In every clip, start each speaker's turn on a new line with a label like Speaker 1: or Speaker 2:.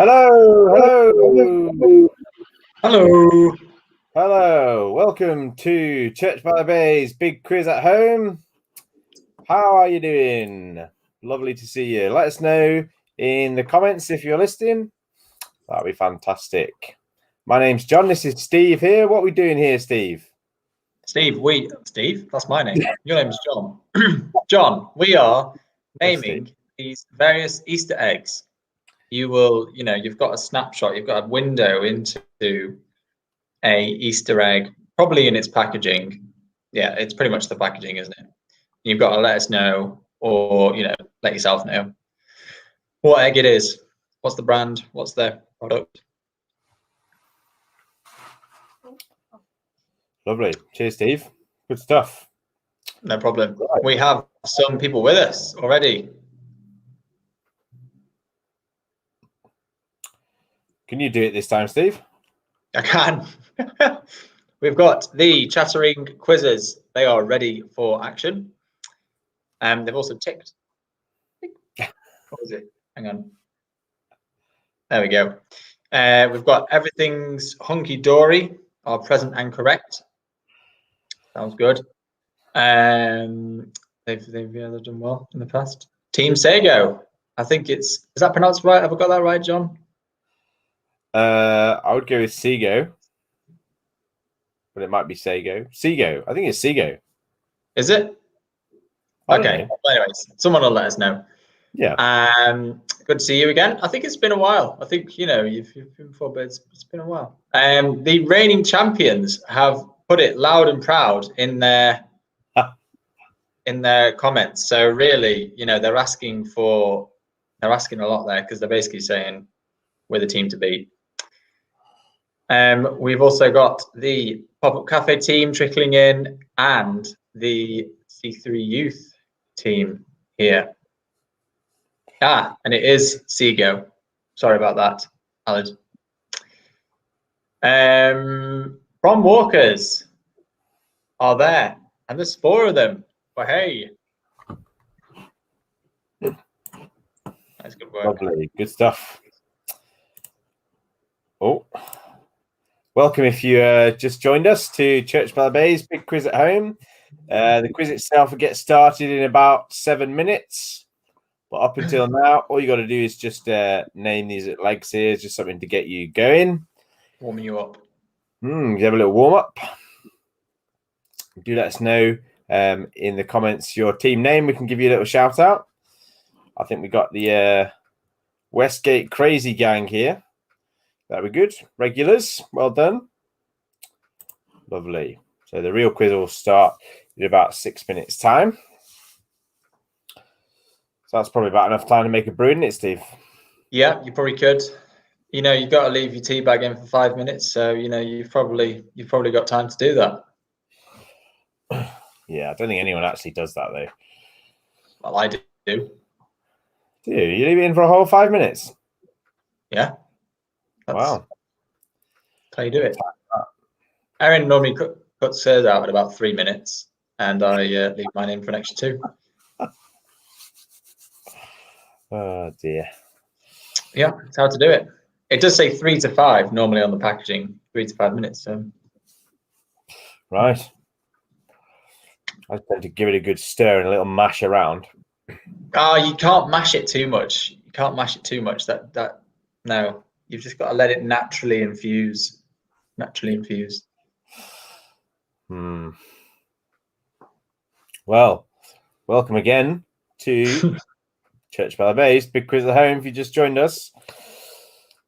Speaker 1: Hello.
Speaker 2: Hello.
Speaker 1: Welcome to Church by the Bay's Big Quiz at Home. How are you doing? Lovely to see you. Let us know in the comments if you're listening. That'd be fantastic. My name's John. This is Steve here. What are we doing here, Steve?
Speaker 2: Steve, that's my name. Your name's John. John, we are naming these various Easter eggs. You've got a snapshot, you've got a window into a Easter egg, probably in its packaging. Yeah, it's pretty much the packaging, isn't it? You've got to let us know, or let yourself know what egg it is. What's the brand? What's their product?
Speaker 1: Lovely. Cheers, Steve. Good stuff.
Speaker 2: No problem. Right. We have some people with us already.
Speaker 1: Can you do it this time, Steve?
Speaker 2: I can. We've got the chattering quizzes. They are ready for action. They've also ticked. What was it? Hang on. There we go. We've got everything's hunky-dory, are present and correct. Sounds good. They've done well in the past. Team Sego. I think is that pronounced right? Have I got that right, John?
Speaker 1: I would go with Sego, but it might be Sego. Sego. I think it's Sego.
Speaker 2: Is it? Okay. Well, anyways, someone will let us know.
Speaker 1: Yeah.
Speaker 2: Good to see you again. I think it's been a while. I think you've been before, but it's been a while. The reigning champions have put it loud and proud in their comments. So really, they're asking a lot there, because they're basically saying we're the team to beat. We've also got the Pop-Up Cafe team trickling in and the C3 Youth team here. And it is Sego. Sorry about that, Alad. Prom Walkers are there, and there's 4 of them. But hey, that's good work.
Speaker 1: Lovely, good stuff. Oh, welcome if you just joined us to Church by the Bay's Big Quiz at Home. The quiz itself will get started in about 7 minutes. But up until now, all you got to do is just name these legs here, just something to get you going.
Speaker 2: Warming you up.
Speaker 1: You have a little warm up. Do let us know in the comments your team name. We can give you a little shout out. I think we got the Westgate Crazy Gang here. That'd be good. Regulars, well done. Lovely. So the real quiz will start in about 6 minutes' time. So that's probably about enough time to make a brew, isn't it, Steve?
Speaker 2: Yeah, you probably could. You've got to leave your tea bag in for 5 minutes, so you've probably got time to do that.
Speaker 1: Yeah, I don't think anyone actually does that though.
Speaker 2: Well, I do.
Speaker 1: Do you? You leave it in for a whole 5 minutes?
Speaker 2: Yeah.
Speaker 1: Wow.
Speaker 2: That's how you do it. Erin normally cuts hers out at about 3 minutes, and I leave mine in for an extra 2.
Speaker 1: Oh dear.
Speaker 2: Yeah, it's how to do it. It does say 3 to 5 normally on the packaging, 3 to 5 minutes. So.
Speaker 1: Right. I tend to give it a good stir and a little mash around.
Speaker 2: You can't mash it too much. You can't mash it too much. No. You've just got to let it naturally infuse. Naturally infused.
Speaker 1: Well, welcome again to Church by the Bay's Big Quiz at Home. If you just joined us,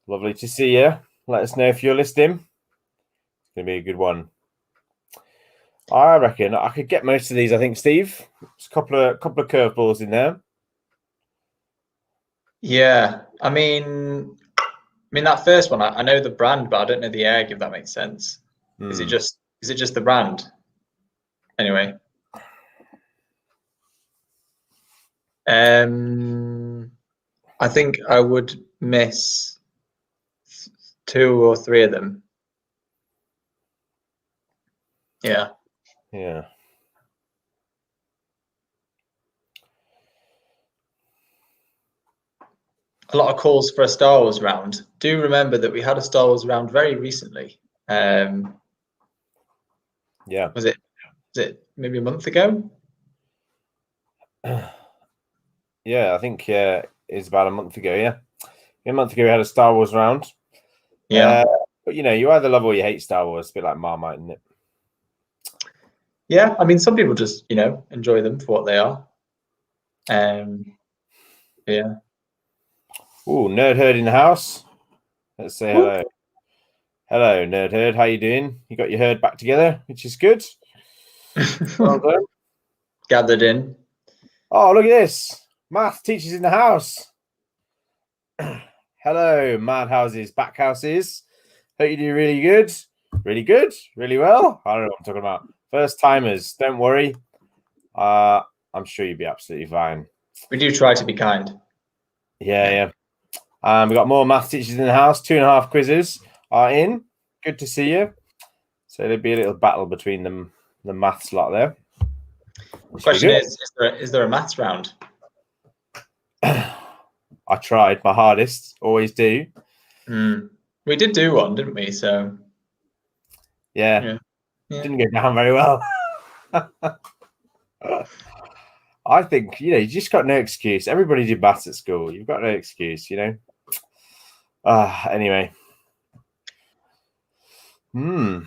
Speaker 1: lovely to see you. Let us know if you're listening. It's going to be a good one. I reckon I could get most of these. I think, Steve. There's a couple of curveballs in there.
Speaker 2: Yeah, I mean that first one. I know the brand, but I don't know the egg. If that makes sense. Is it just the brand? Anyway. I think I would miss 2 or 3 of them. Yeah.
Speaker 1: Yeah.
Speaker 2: a lot of calls for a Star Wars round. Do remember that we had a Star Wars round very recently.
Speaker 1: Yeah.
Speaker 2: Was it maybe a month ago?
Speaker 1: Yeah, I think it's about a month ago. Yeah, a month ago we had a Star Wars round.
Speaker 2: Yeah.
Speaker 1: But you either love or you hate Star Wars. A bit like Marmite, isn't it?
Speaker 2: Yeah, I mean, some people just enjoy them for what they are. Yeah.
Speaker 1: Oh, Nerd Herd in the house. Let's say hello. Hello, Nerd Herd. How you doing? You got your herd back together, which is good. Well done.
Speaker 2: Gathered in.
Speaker 1: Oh, look at this. Math teachers in the house. Hello, Madhouses, Backhouses. Hope you do really good. Really good. Really well. I don't know what I'm talking about. First timers, don't worry. I'm sure you'll be absolutely fine.
Speaker 2: We do try to be kind.
Speaker 1: Yeah. We've got more math teachers in the house. 2.5 quizzes are in. Good to see you. So there'll be a little battle between them, the maths lot there.
Speaker 2: Question is there a maths round?
Speaker 1: I tried my hardest. Always do.
Speaker 2: We did do one, didn't we? So
Speaker 1: yeah. Didn't go down very well. I think you just got no excuse. Everybody did maths at school. You've got no excuse, Anyway.
Speaker 2: Are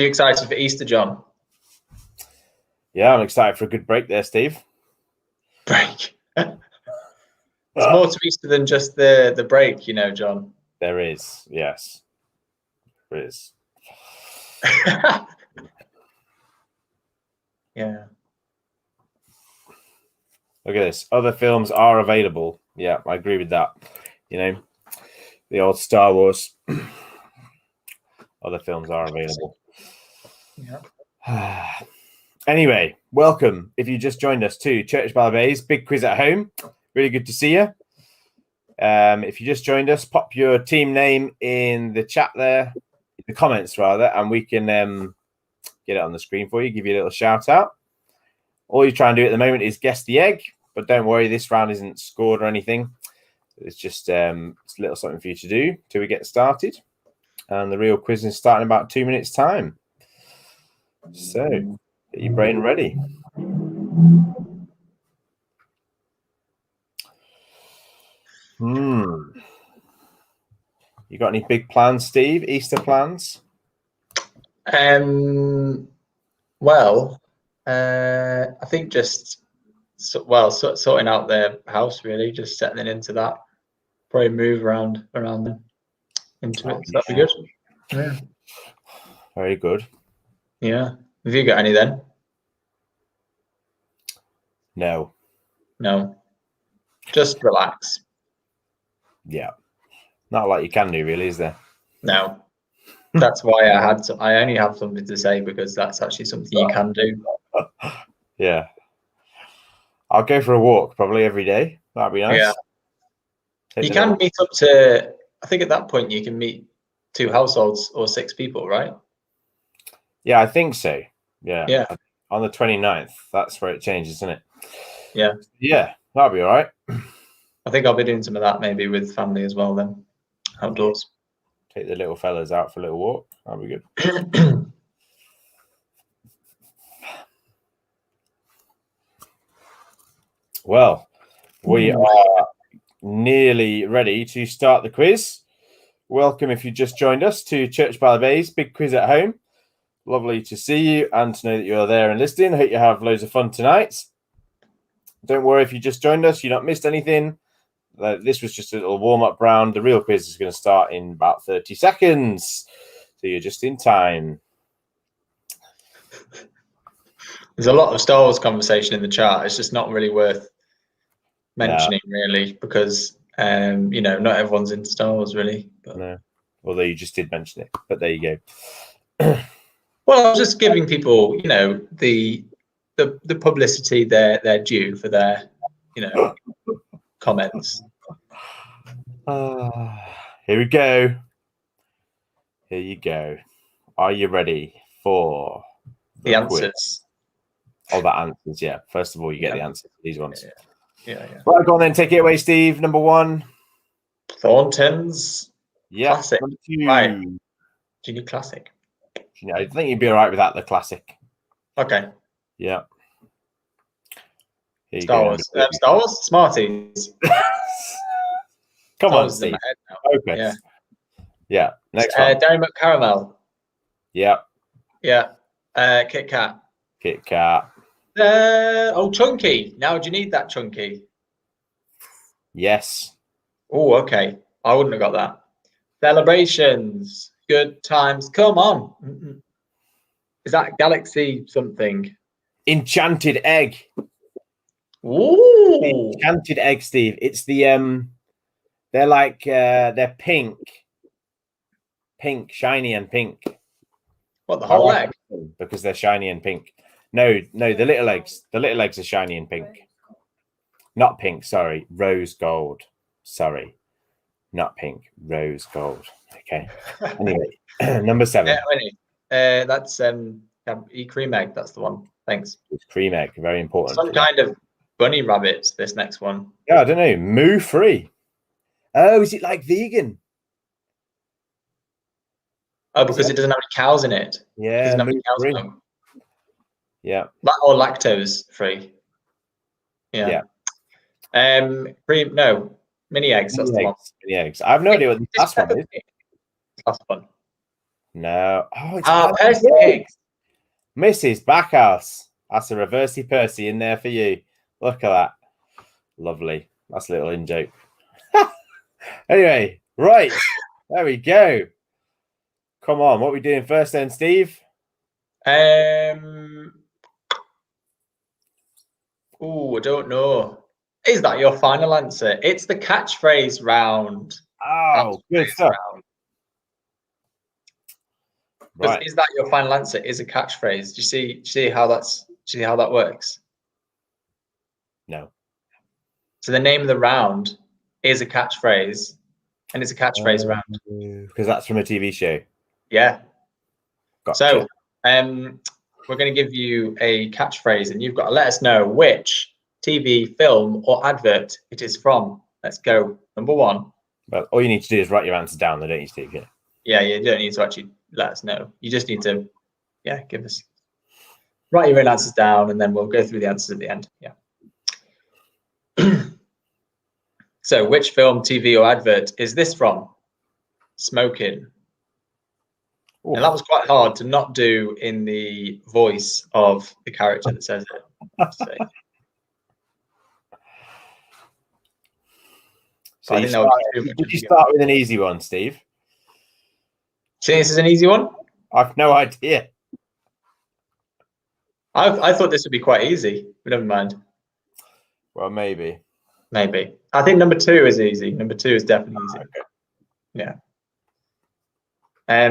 Speaker 2: you excited for Easter, John?
Speaker 1: Yeah, I'm excited for a good break there, Steve.
Speaker 2: Break. There's more to Easter than just the break, John.
Speaker 1: There is, yes. There is.
Speaker 2: Yeah.
Speaker 1: Look at this. Other films are available. Yeah, I agree with that. The old Star Wars. Other films are available.
Speaker 2: Yeah.
Speaker 1: Anyway, welcome. If you just joined us to Church by the Bays, big quiz at home. Really good to see you. If you just joined us, pop your team name in the chat there, in the comments rather, and we can get it on the screen for you, give you a little shout out. All you're trying to do at the moment is guess the egg, but don't worry, this round isn't scored or anything. It's just it's a little something for you to do till we get started. And the real quiz is starting in about 2 minutes' time. So get your brain ready. You got any big plans, Steve? Easter plans?
Speaker 2: Well, I think just sorting out the house, really, just settling into that. Probably move around into it. So that'd be good. Yeah.
Speaker 1: Very good.
Speaker 2: Yeah. Have you got any then?
Speaker 1: No.
Speaker 2: Just relax.
Speaker 1: Yeah. Not a lot you can do, really, is there?
Speaker 2: No. That's why I only have something to say, because that's actually something you can do.
Speaker 1: Yeah. I'll go for a walk probably every day. That'd be nice.
Speaker 2: Yeah. You can meet up to, I think at that point you can meet 2 households or 6 people, right?
Speaker 1: Yeah, I think so. Yeah.
Speaker 2: Yeah.
Speaker 1: On the 29th, that's where it changes, isn't it?
Speaker 2: Yeah.
Speaker 1: Yeah, that'll be all right.
Speaker 2: I think I'll be doing some of that maybe with family as well then, outdoors.
Speaker 1: Take the little fellas out for a little walk. That'll be good. Well, we are nearly ready to start the quiz. Welcome if you just joined us to Church by the Bays, big quiz at home. Lovely to see you and to know that you're there and listening. Hope you have loads of fun tonight. Don't worry if you just joined us, you've not missed anything. This was just a little warm-up round. The real quiz is going to start in about 30 seconds. So you're just in time.
Speaker 2: There's a lot of Star Wars conversation in the chat. It's just not really worth mentioning, really, because not everyone's into Star Wars, really. But...
Speaker 1: No, although you just did mention it. But there you go.
Speaker 2: Well, I was just giving people, the publicity they're due for their, comments.
Speaker 1: Here we go. Here you go. Are you ready for
Speaker 2: the answers?
Speaker 1: Oh, the answers, yeah. First of all, you get the answers to these ones.
Speaker 2: Yeah, yeah.
Speaker 1: Right, go on then. Take it away, Steve. Number 1.
Speaker 2: Thornton's classic.
Speaker 1: Number 2.
Speaker 2: Right. Do you need classic?
Speaker 1: I think you'd be all right with that. The classic.
Speaker 2: Okay.
Speaker 1: Yeah. Here you
Speaker 2: Star
Speaker 1: go.
Speaker 2: Wars. Star Wars? Smarties.
Speaker 1: Come
Speaker 2: Star
Speaker 1: on,
Speaker 2: Wars is in
Speaker 1: Steve.
Speaker 2: my head now.
Speaker 1: Focus.
Speaker 2: Yeah.
Speaker 1: Yeah. Next one.
Speaker 2: Dairy Milk Caramel.
Speaker 1: Yeah.
Speaker 2: Yeah. Kit Kat.
Speaker 1: Kit Kat.
Speaker 2: Chunky. Now, do you need that chunky?
Speaker 1: Yes.
Speaker 2: Oh, okay. I wouldn't have got that. Celebrations. Good times. Come on. Is that Galaxy something?
Speaker 1: Enchanted Egg.
Speaker 2: Ooh.
Speaker 1: Enchanted Egg, Steve. It's the they're like they're pink, shiny and pink.
Speaker 2: What, the whole egg?
Speaker 1: Because they're shiny and pink. No, the little eggs. The little eggs are shiny and pink. Not pink, sorry. Rose gold. Sorry. Not pink. Rose gold. Okay. Anyway, number 7.
Speaker 2: That's cream egg. That's the one. Thanks.
Speaker 1: It's cream egg. Very important.
Speaker 2: Some kind of bunny rabbit, this next one.
Speaker 1: Yeah, I don't know. Moo free. Oh, is it like vegan?
Speaker 2: Oh, because it doesn't have any cows in it.
Speaker 1: Yeah,
Speaker 2: it doesn't have any cows
Speaker 1: free.
Speaker 2: in it.
Speaker 1: Yeah.
Speaker 2: Or lactose free. Yeah. Cream. No, mini eggs. That's the one.
Speaker 1: Mini eggs. I have no idea what the last one is.
Speaker 2: Last one.
Speaker 1: No. Oh, it's
Speaker 2: Percy Pigs.
Speaker 1: Mrs. Backhouse. That's a reversey Percy in there for you. Look at that. Lovely. That's a little in joke. Anyway, right. There we go. Come on. What are we doing first then, Steve?
Speaker 2: I don't know. Is that your final answer? It's the catchphrase round.
Speaker 1: Oh, good stuff.
Speaker 2: Right. Is that your final answer? Is a catchphrase? Do you see how that works?
Speaker 1: No.
Speaker 2: So the name of the round is a catchphrase, and it's a catchphrase round.
Speaker 1: Because that's from a TV show.
Speaker 2: Yeah.
Speaker 1: Gotcha.
Speaker 2: So we're going to give you a catchphrase, and you've got to let us know which TV, film, or advert it is from. Let's go. Number 1.
Speaker 1: Well, all you need to do is write your answer down, don't you, Steve?
Speaker 2: Yeah, you don't need to actually let us know. You just need to, write your own answers down, and then we'll go through the answers at the end. Yeah. So, which film, TV, or advert is this from? Smoking. Ooh. And that was quite hard to not do in the voice of the character that says it.
Speaker 1: So did you start with an easy one, Steve?
Speaker 2: See, this is an easy one?
Speaker 1: I've no idea.
Speaker 2: I thought this would be quite easy, but never mind.
Speaker 1: Well, maybe.
Speaker 2: Maybe. I think number 2 is easy. Number 2 is definitely easy. Okay. Yeah. I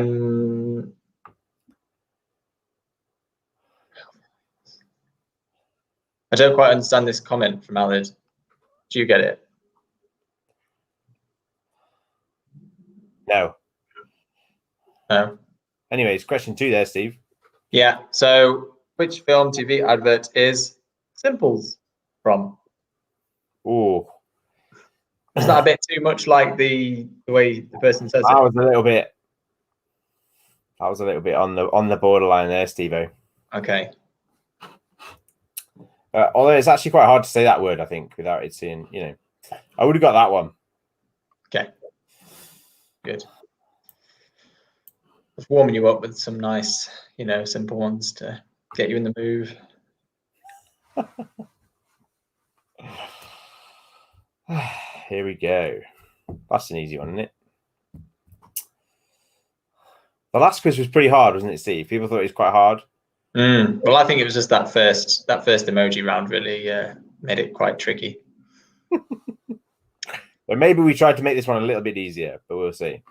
Speaker 2: don't quite understand this comment from Alid. Do you get it?
Speaker 1: No.
Speaker 2: No.
Speaker 1: Anyways, question 2 there, Steve.
Speaker 2: Yeah. So, which film, TV advert is Simples from?
Speaker 1: Oh.
Speaker 2: Is that a bit too much like the way the person says it?
Speaker 1: That was a little bit on the borderline there, Steve-o.
Speaker 2: Okay.
Speaker 1: Although it's actually quite hard to say that word, I think, without it seeing, I would have got that one.
Speaker 2: Okay. Good. Just warming you up with some nice, simple ones to get you in the move.
Speaker 1: Here we go. That's an easy one, isn't it? The last quiz was pretty hard, wasn't it, Steve? People thought it was quite hard.
Speaker 2: Well, I think it was just that first emoji round really made it quite tricky.
Speaker 1: But maybe we tried to make this one a little bit easier, but we'll see.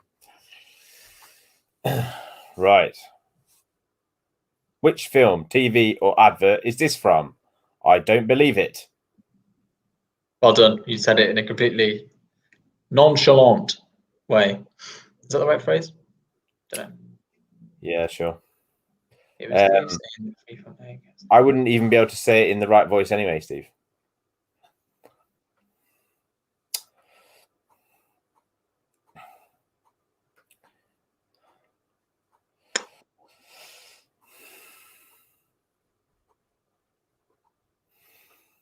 Speaker 1: Right. Which film, TV, or advert is this from? I don't believe it.
Speaker 2: Well done. You said it in a completely nonchalant way. Is that the right phrase? Don't know.
Speaker 1: Yeah, sure.
Speaker 2: It was
Speaker 1: I wouldn't even be able to say it in the right voice anyway, Steve.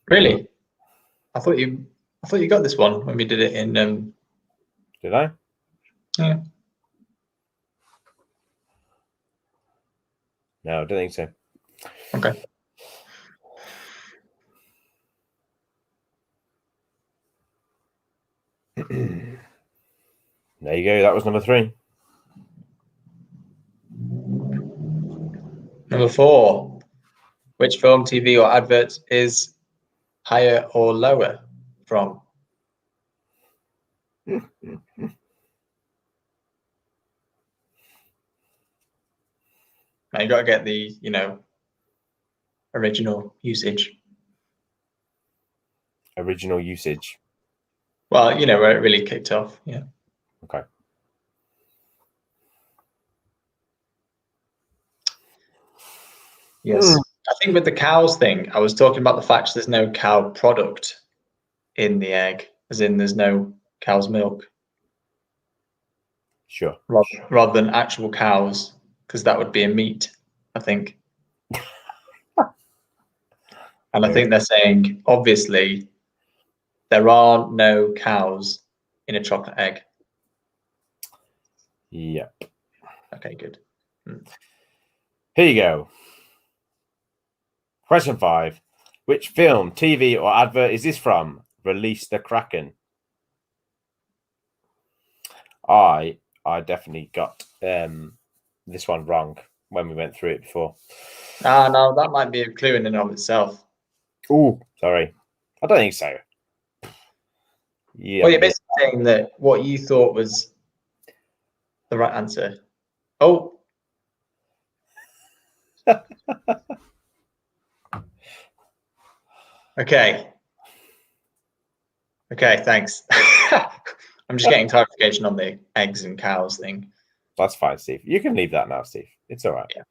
Speaker 2: Really? I thought you got this one when we did it in.
Speaker 1: Did I?
Speaker 2: Yeah.
Speaker 1: No, I don't think so.
Speaker 2: Okay.
Speaker 1: There you go. That was number 3.
Speaker 2: Number 4. Which film, TV, or advert is higher or lower from?
Speaker 1: Now
Speaker 2: Now you got to get the original usage.
Speaker 1: Original usage.
Speaker 2: Well, where it really kicked off. Yeah.
Speaker 1: Okay.
Speaker 2: Yes. I think with the cows thing, I was talking about the fact there's no cow product in the egg, as in there's no cow's milk.
Speaker 1: Sure.
Speaker 2: Rather than actual cows, because that would be a meat, I think. And I think they're saying, obviously, there are no cows in a chocolate egg.
Speaker 1: Yep.
Speaker 2: Okay, good.
Speaker 1: Here you go. Question 5. Which film, TV, or advert is this from? Release the Kraken. I definitely got this one wrong when we went through it before.
Speaker 2: No, that might be a clue in and of itself.
Speaker 1: Oh, sorry. I don't think so. Yeah.
Speaker 2: Well, you're basically saying that what you thought was the right answer. Oh. Okay. Okay, thanks. I'm just getting clarification on the eggs and cows thing.
Speaker 1: That's fine, Steve. You can leave that now, Steve. It's all right.
Speaker 2: Yeah.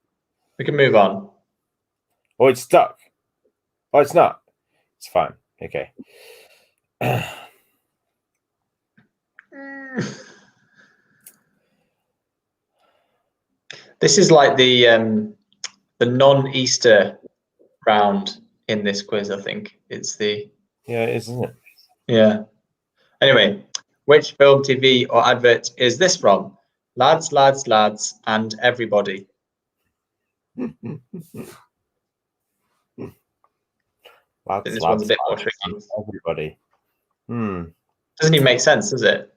Speaker 2: We can move on.
Speaker 1: Oh, it's stuck. Oh, it's not. It's fine. Okay.
Speaker 2: This is like the non-Easter round in this quiz, I think. It's the...
Speaker 1: Yeah, it is, isn't it?
Speaker 2: Yeah. Anyway, which film, TV, or advert is this from? Lads, lads, lads, and everybody. I think this one's a bit more tricky.
Speaker 1: Everybody.
Speaker 2: Doesn't even make sense, does it?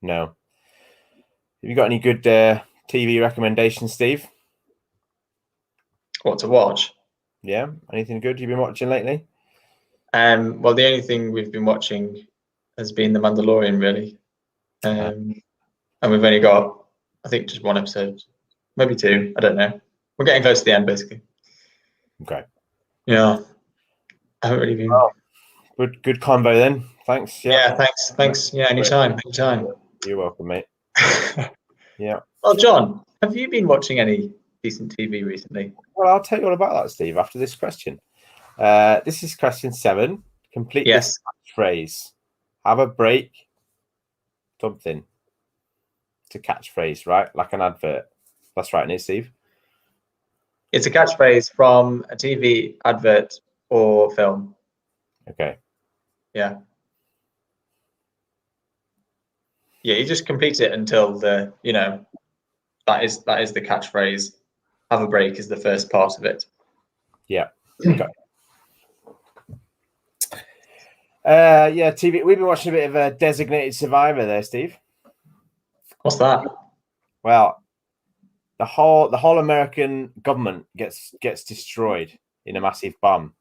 Speaker 1: No. Have you got any good TV recommendations, Steve?
Speaker 2: What to watch?
Speaker 1: Yeah. Anything good you've been watching lately?
Speaker 2: Well, the only thing we've been watching has been The Mandalorian, really. And we've only got, I think, just one episode, maybe 2. I don't know. We're getting close to the end, basically.
Speaker 1: Okay.
Speaker 2: Yeah. I haven't really been.
Speaker 1: Oh, good combo then. Thanks.
Speaker 2: Yeah, thanks. Yeah, anytime.
Speaker 1: You're welcome, mate. Yeah.
Speaker 2: Well, John, have you been watching any decent TV recently?
Speaker 1: Well, I'll tell you all about that, Steve, after this question. This is question 7. Complete this phrase. Have a break. Something. It's a catchphrase, right? Like an advert. That's right, isn't it, Steve?
Speaker 2: It's a catchphrase from a TV advert or film.
Speaker 1: Okay.
Speaker 2: Yeah. Yeah, you just complete it until that is the catchphrase. Have a break is the first part of it.
Speaker 1: Yeah. Okay. Yeah, TV. We've been watching a bit of a Designated Survivor there, Steve.
Speaker 2: What's that?
Speaker 1: Well, the whole American government gets destroyed in a massive bomb,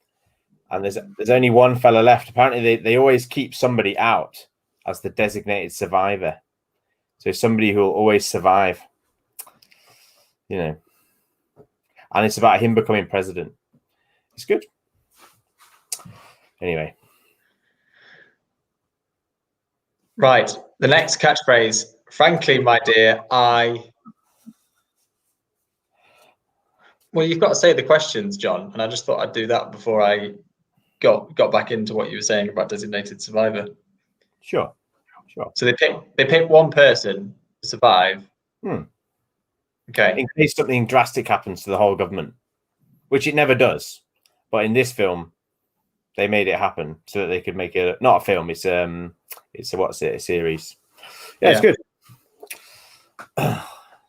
Speaker 1: and there's only one fella left. Apparently, they always keep somebody out as the designated survivor, so somebody who will always survive. And it's about him becoming president. It's good. Anyway.
Speaker 2: Right. The next catchphrase. Frankly, my dear, Well, you've got to say the questions, John, and I just thought I'd do that before I got back into what you were saying about designated survivor.
Speaker 1: Sure.
Speaker 2: So they pick one person to survive. Okay.
Speaker 1: In case something drastic happens to the whole government, which it never does, but in this film, they made it happen so that they could make a not a film. It's a what's it? A series. Yeah, it's good.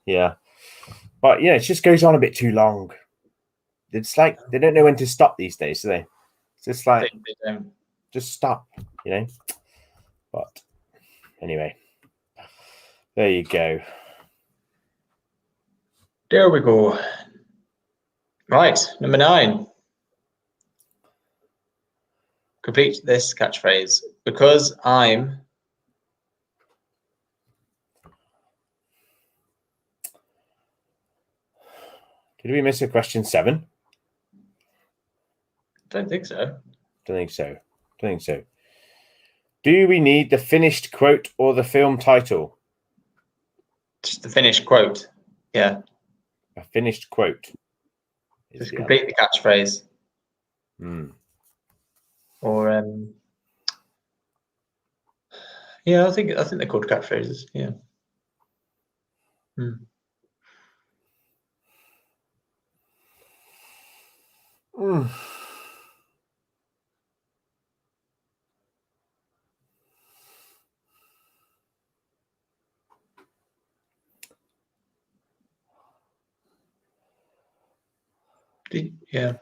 Speaker 1: Yeah, but yeah, it just goes on a bit too long. It's like they don't know when to stop these days, do they? It's just like
Speaker 2: They don't.
Speaker 1: Just stop, you know. But anyway, there you go.
Speaker 2: There we go. Right, number 9. Complete this catchphrase. Because I'm.
Speaker 1: Did we miss a question 7?
Speaker 2: Don't think so.
Speaker 1: Don't think so. Do we need the finished quote or the film title?
Speaker 2: Just the finished quote. Yeah.
Speaker 1: A finished quote.
Speaker 2: Just complete the catchphrase. Or yeah, I think they're called catchphrases. Yeah. Yeah.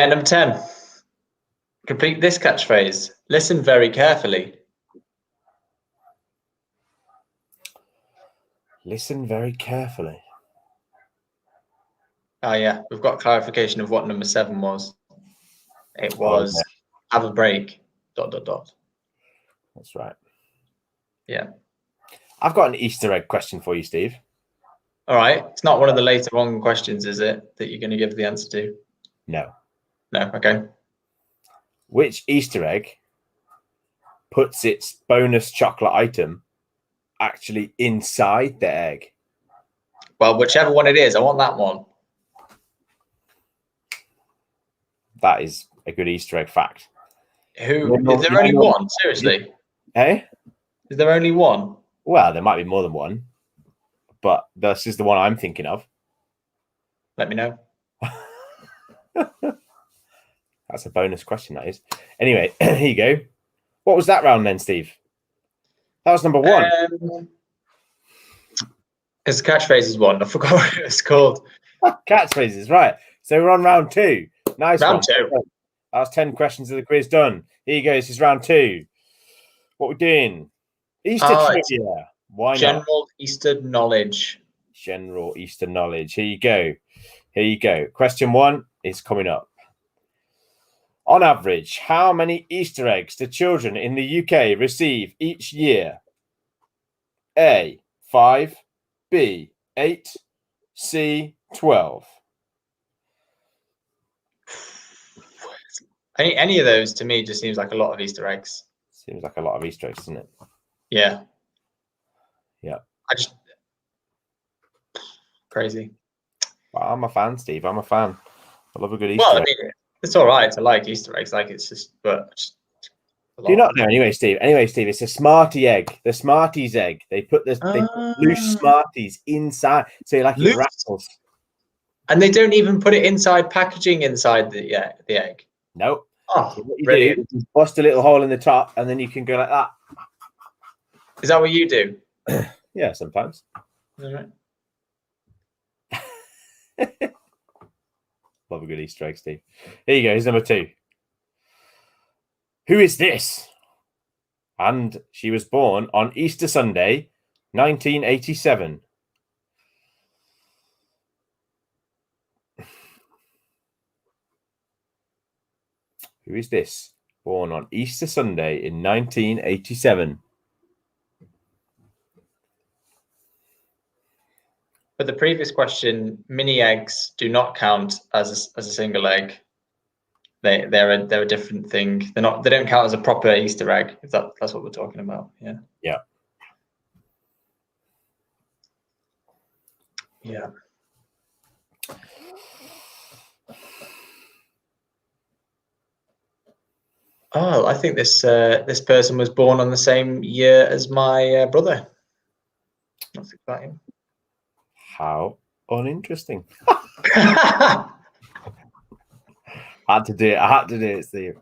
Speaker 2: Number 10. Complete this catchphrase. Listen very carefully.
Speaker 1: Listen very carefully.
Speaker 2: Oh yeah, we've got clarification of what number 7 was. It was have a break. ...
Speaker 1: That's right.
Speaker 2: Yeah.
Speaker 1: I've got an Easter egg question for you, Steve.
Speaker 2: All right. It's not one of the later on questions, is it, that you're going to give the answer to?
Speaker 1: No.
Speaker 2: No. Okay.
Speaker 1: Which Easter egg puts its bonus chocolate item actually inside the egg?
Speaker 2: Well, whichever one it is, I want that one.
Speaker 1: That is a good Easter egg fact.
Speaker 2: Is there only one? Seriously?
Speaker 1: Hey?
Speaker 2: Is there only one?
Speaker 1: Well, there might be more than one, but this is the one I'm thinking of.
Speaker 2: Let me know.
Speaker 1: That's a bonus question, that is. Anyway, here you go. What was that round then, Steve? That was number 1.
Speaker 2: It's catchphrases 1. I forgot what it was called.
Speaker 1: Catchphrases, right. So we're on round 2. Nice
Speaker 2: round
Speaker 1: one.
Speaker 2: 2.
Speaker 1: That was 10 questions of the quiz done. Here you go. This is round 2. What we're doing? Easter trivia. Why not?
Speaker 2: General Easter knowledge.
Speaker 1: General Easter knowledge. Here you go. Here you go. Question 1 is coming up. On average, how many Easter eggs do children in the UK receive each year? A, 5, B, 8, C, 12.
Speaker 2: Any of those to me just seems like a lot of Easter eggs.
Speaker 1: Seems like a lot of Easter eggs, doesn't it?
Speaker 2: Yeah.
Speaker 1: Yeah.
Speaker 2: Crazy.
Speaker 1: Well, I'm a fan, Steve. I'm a fan. I love a good Easter egg.
Speaker 2: I mean, it's all right to like Easter eggs. Like it's just, but
Speaker 1: do you not know? Anyway, Steve, it's a Smartie egg. The Smarties egg. They put they put loose Smarties inside, so like it rattles.
Speaker 2: And they don't even put it inside packaging inside the egg.
Speaker 1: Nope.
Speaker 2: Oh,
Speaker 1: so what you
Speaker 2: brilliant.
Speaker 1: do is bust a little hole in the top, and then you can go like that.
Speaker 2: Is that what you do?
Speaker 1: Yeah, sometimes.
Speaker 2: All right.
Speaker 1: Love a good Easter egg, Steve. Here you go. Here's number 2. Who is this? And she was born on Easter Sunday, 1987. Who is this? Born on Easter Sunday in 1987.
Speaker 2: But the previous question, mini eggs do not count as a single egg. They're a different thing. They don't count as a proper Easter egg. If that's what we're talking about. Yeah.
Speaker 1: Yeah.
Speaker 2: Yeah. Oh, I think this person was born on the same year as my brother. That's exciting.
Speaker 1: How uninteresting. had to do it. I had to do it, Steve.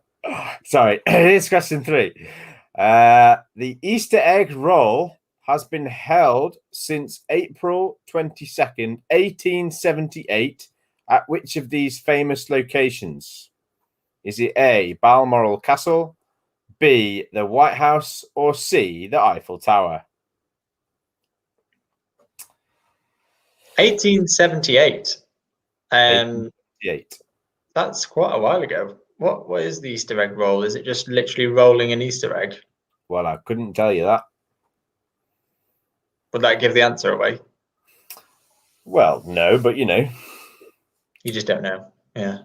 Speaker 1: Sorry. Here's question 3. The Easter egg roll has been held since April 22nd, 1878. At which of these famous locations? Is it A, Balmoral Castle, B, the White House, or C, the Eiffel Tower?
Speaker 2: 1878.
Speaker 1: 1878.
Speaker 2: That's quite a while ago. What is the Easter egg roll? Is it just literally rolling an Easter egg?
Speaker 1: Well, I couldn't tell you that.
Speaker 2: Would that give the answer away?
Speaker 1: Well, no, but you know.
Speaker 2: You just don't know. Yeah.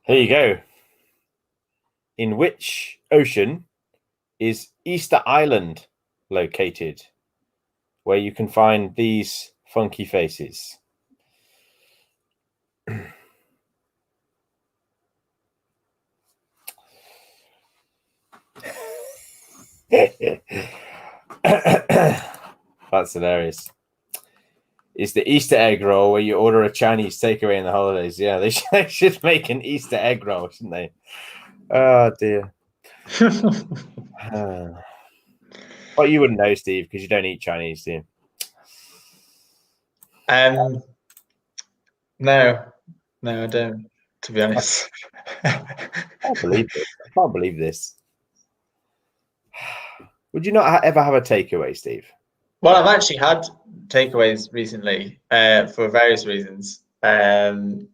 Speaker 1: Here you go. In which ocean is Easter Island located, where you can find these funky faces? That's hilarious. It's the Easter egg roll where you order a Chinese takeaway in the holidays. Yeah, they should make an Easter egg roll, shouldn't they? Oh, dear. Well, you wouldn't know, Steve, because you don't eat Chinese, do you?
Speaker 2: No, I don't, to be honest.
Speaker 1: I can't believe this. I can't believe this. Would you not ever have a takeaway, Steve?
Speaker 2: Well, I've actually had takeaways recently for various reasons. Mainly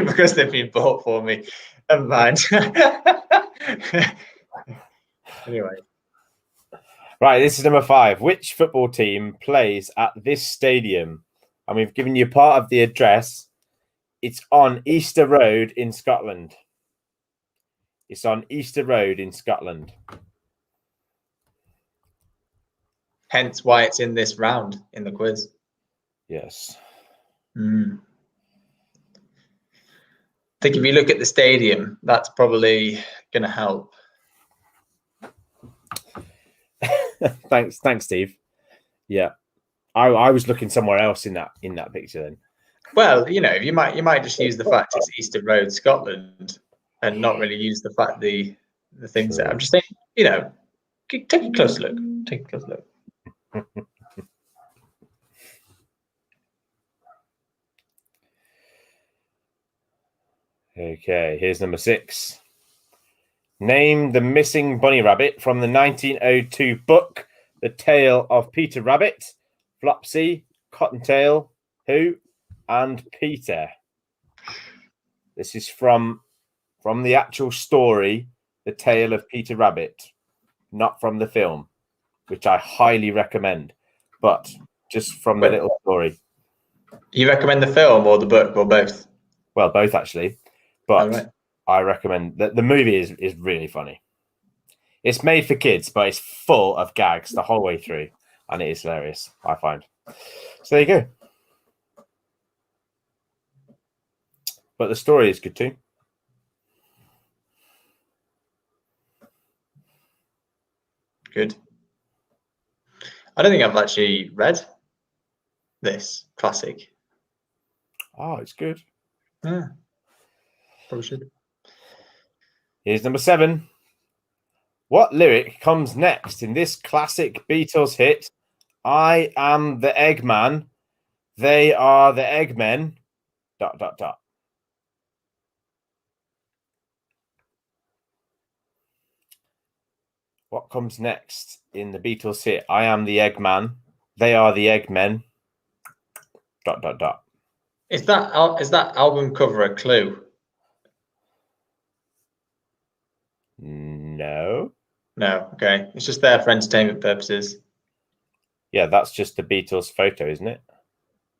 Speaker 2: because they've been bought for me. Never mind. Anyway.
Speaker 1: Right, this is number 5. Which football team plays at this stadium? And we've given you part of the address. It's on Easter Road in Scotland. It's on Easter Road in Scotland.
Speaker 2: Hence why it's in this round in the quiz.
Speaker 1: Yes.
Speaker 2: I think if you look at the stadium, that's probably going to help.
Speaker 1: Thanks, Steve. Yeah, I was looking somewhere else in that picture then.
Speaker 2: Well, you know, you might just use the fact it's Easter Road, Scotland, and not really use the fact the things that I'm just saying. You know, take a close look. Take a close look.
Speaker 1: Okay, here's number 6. Name the missing bunny rabbit from the 1902 book, The Tale of Peter Rabbit, Flopsy, Cottontail, Who, and Peter. This is from the actual story, The Tale of Peter Rabbit, not from the film, which I highly recommend, but just from the little story.
Speaker 2: You recommend the film or the book or both?
Speaker 1: Well, both actually, but I recommend that the movie is really funny. It's made for kids, but it's full of gags the whole way through, and it is hilarious, I find. So there you go. But the story is good too.
Speaker 2: Good. I don't think I've actually read this classic.
Speaker 1: Oh, it's good.
Speaker 2: Yeah. Probably should.
Speaker 1: Here's number 7. What lyric comes next in this classic Beatles hit? I am the Eggman. They are the Eggmen. ... What comes next in the Beatles hit? I am the Eggman. They are the Eggmen. ...
Speaker 2: Is that album cover a clue?
Speaker 1: No.
Speaker 2: No. Okay. It's just there for entertainment purposes.
Speaker 1: Yeah, that's just the Beatles photo, isn't it?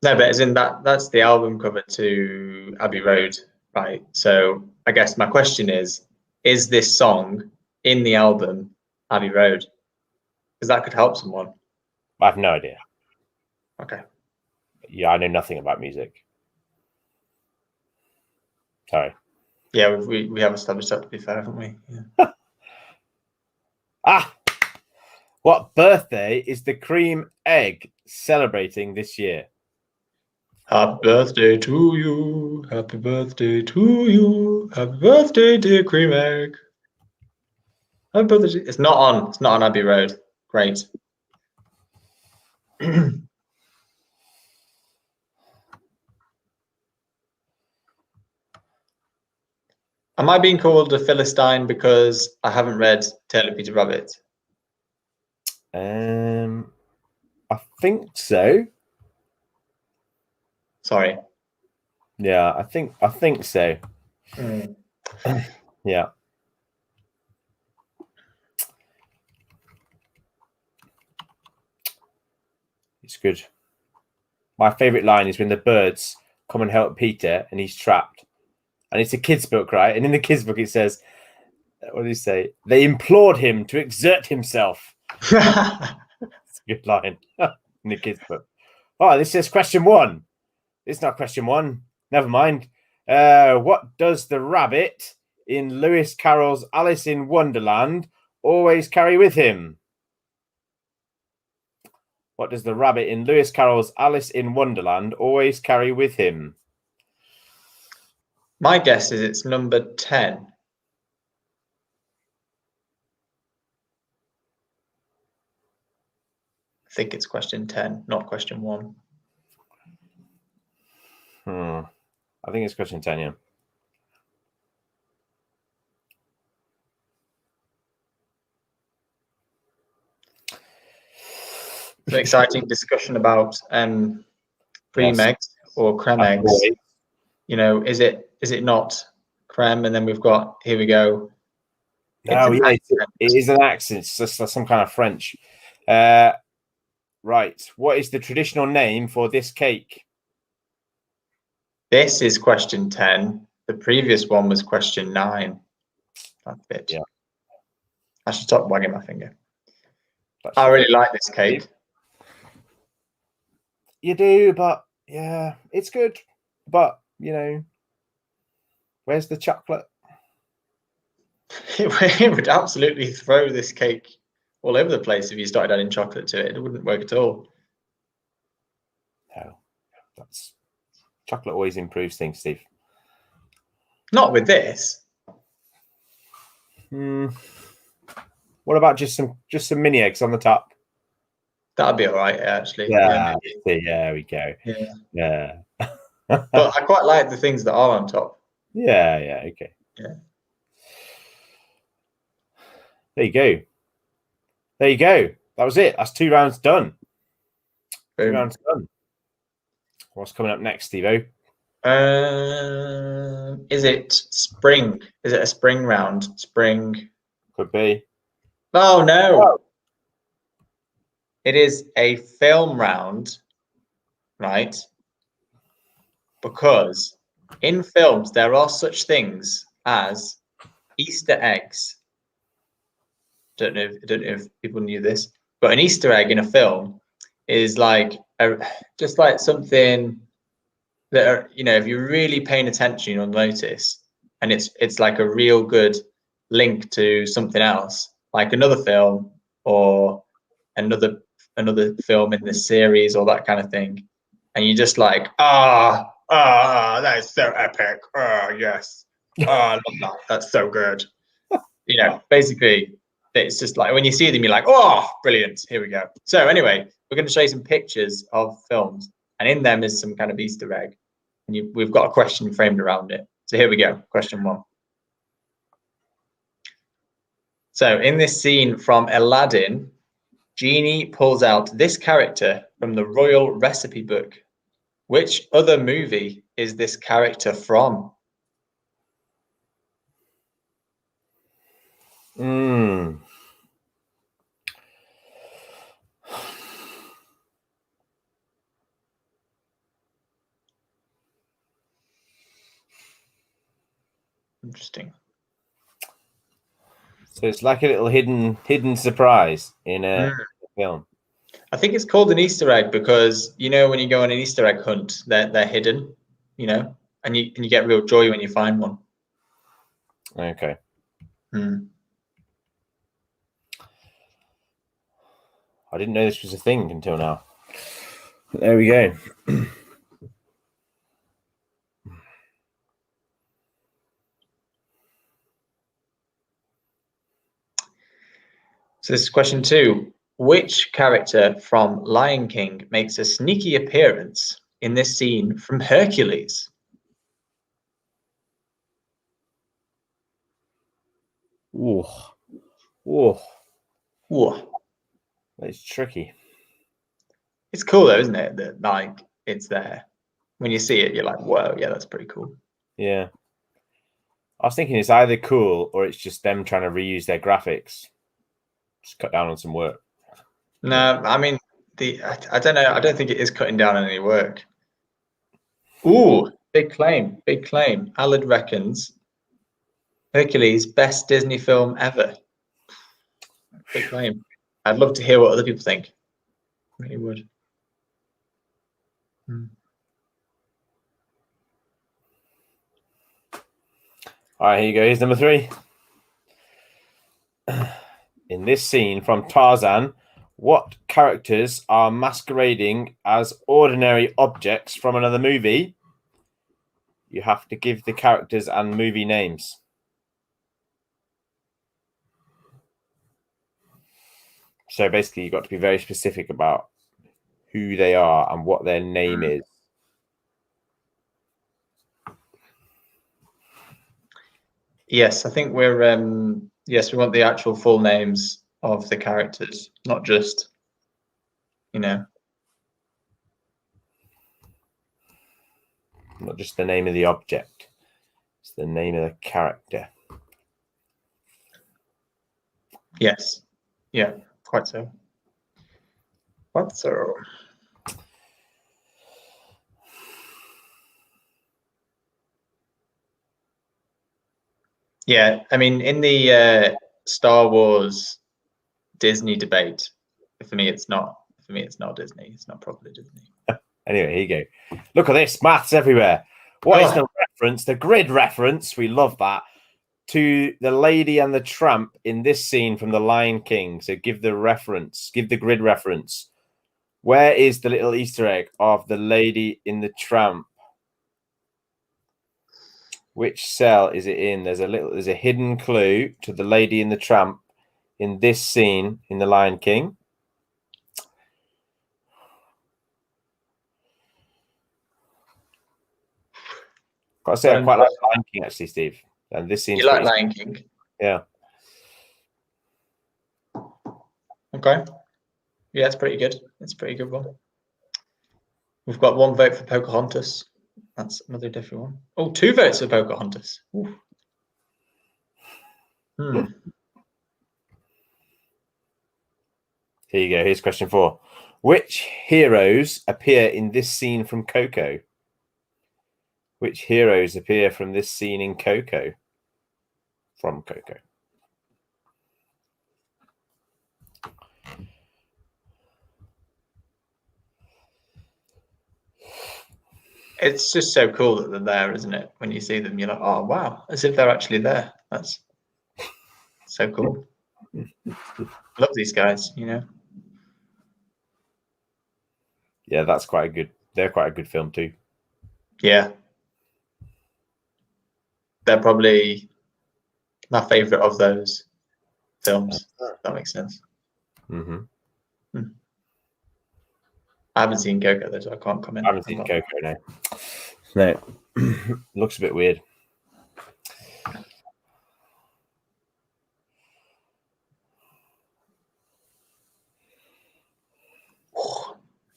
Speaker 2: No, but as in that's the album cover to Abbey Road, right? So I guess my question is this song in the album Abbey Road? Because that could help someone.
Speaker 1: I have no idea.
Speaker 2: Okay.
Speaker 1: Yeah, I know nothing about music. Sorry.
Speaker 2: Yeah, we have established that, to be fair, haven't we? Yeah.
Speaker 1: What birthday is the cream egg celebrating this year?
Speaker 2: Happy birthday to you. Happy birthday to you. Happy birthday, dear cream egg. Happy birthday. It's not on Abbey Road. Great. Am I being called a Philistine because I haven't read Tale of Peter Rabbit?
Speaker 1: I think so.
Speaker 2: Sorry.
Speaker 1: Yeah, I think so. Yeah. It's good. My favorite line is when the birds come and help Peter and he's trapped. And it's a kid's book, right? And in the kid's book, it says, what do you say? They implored him to exert himself. It's a good line in the kid's book. Oh, this says question 1. It's not question 1. Never mind. What does the rabbit in Lewis Carroll's Alice in Wonderland always carry with him? What does the rabbit in Lewis Carroll's Alice in Wonderland always carry with him?
Speaker 2: My guess is it's number 10. I think it's question 10, not question 1.
Speaker 1: I think it's question 10, yeah.
Speaker 2: An exciting discussion about cream eggs or creme eggs. You know, is it not creme? And then we've got, here we go.
Speaker 1: It is an accent. It's just some kind of French. Right. What is the traditional name for this cake?
Speaker 2: This is question 10. The previous one was question 9. That bit.
Speaker 1: Yeah.
Speaker 2: I should stop wagging my finger. I really like this cake.
Speaker 1: You do, but yeah, it's good. But, you know, where's the chocolate?
Speaker 2: It would absolutely throw this cake all over the place if you started adding chocolate to it. It wouldn't work at all.
Speaker 1: No, chocolate always improves things, Steve.
Speaker 2: Not with this.
Speaker 1: What about just some mini eggs on the top?
Speaker 2: That'd be all right, actually.
Speaker 1: Yeah, there we go. Yeah.
Speaker 2: But I quite like the things that are on top.
Speaker 1: Yeah, okay.
Speaker 2: Yeah.
Speaker 1: There you go. That was it. That's 2 rounds done. Boom. 2 rounds done. What's coming up next, Steve-O?
Speaker 2: Is it spring? Is it a spring round? Spring.
Speaker 1: Could be.
Speaker 2: Oh, no. It is a film round, right? Because in films, there are such things as Easter eggs. Don't know if people knew this, but an Easter egg in a film is like just like something that are, you know, if you're really paying attention, you'll notice, and it's like a real good link to something else, like another film or another film in the series or that kind of thing, and you're just like, that is so epic. Oh yes, I love that. That's so good. You know, basically, it's just like when you see them, you're like, oh, brilliant. Here we go. So anyway, we're going to show you some pictures of films, and in them is some kind of Easter egg, and we've got a question framed around it. So here we go. Question 1. So in this scene from Aladdin, Genie pulls out this character from the royal recipe book. Which other movie is this character from? Interesting.
Speaker 1: So it's like a little hidden surprise in a film.
Speaker 2: I think it's called an Easter egg because, you know, when you go on an Easter egg hunt, they're hidden, you know. and you get real joy when you find one.
Speaker 1: Okay.
Speaker 2: Hmm.
Speaker 1: I didn't know this was a thing until now. There we go.
Speaker 2: So this is question 2. Which character from Lion King makes a sneaky appearance in this scene from Hercules?
Speaker 1: Ooh. Ooh.
Speaker 2: Ooh.
Speaker 1: It's tricky.
Speaker 2: It's cool though, isn't it? That like it's there. When you see it, you're like, whoa, yeah, that's pretty cool.
Speaker 1: Yeah. I was thinking it's either cool or it's just them trying to reuse their graphics. Just cut down on some work.
Speaker 2: No, I mean I don't know. I don't think it is cutting down on any work. Ooh, big claim, big claim. Alad reckons Hercules best Disney film ever. Big claim. I'd love to hear what other people think. Really would. Hmm.
Speaker 1: All right, here you go. Here's number 3. In this scene from Tarzan, what characters are masquerading as ordinary objects from another movie? You have to give the characters and movie names. So basically, you've got to be very specific about who they are and what their name is.
Speaker 2: Yes, I think we're yes, we want the actual full names of the characters, not just,
Speaker 1: Not just the name of the object. It's the name of the character.
Speaker 2: Yes. Yeah, quite so. Quite so. Yeah, I mean, in the Star Wars Disney debate, for me, it's not. For me, it's not Disney. It's not properly Disney.
Speaker 1: Anyway, here you go. Look at this. Maths everywhere. What is the reference? The grid reference. We love that. To the Lady and the Tramp in this scene from The Lion King. So give the reference. Give the grid reference. Where is the little Easter egg of the Lady in the Tramp? Which cell is it in? There's a hidden clue to the Lady in the Tramp in this scene in The Lion King. Got to say, I quite like Lion King actually, Steve. And this seems
Speaker 2: you like Lion King?
Speaker 1: Yeah.
Speaker 2: Okay. Yeah, it's pretty good. It's a pretty good one. We've got 1 vote for Pocahontas. That's another different one. Oh, 2 votes for Pocahontas. Hmm.
Speaker 1: Here you go. Here's question 4. Which heroes appear in this scene from Coco? Which heroes appear from this scene in Coco? From Coco.
Speaker 2: It's just so cool that they're there, isn't it? When you see them, you're like, oh, wow, as if they're actually there. That's so cool. Love these guys,
Speaker 1: Yeah, that's quite a good. They're quite a good film too.
Speaker 2: Yeah. They're probably my favorite of those films. That makes sense.
Speaker 1: Mm-hmm.
Speaker 2: I haven't seen Coco though, so I can't comment.
Speaker 1: I haven't seen Coco now. No, looks a bit weird.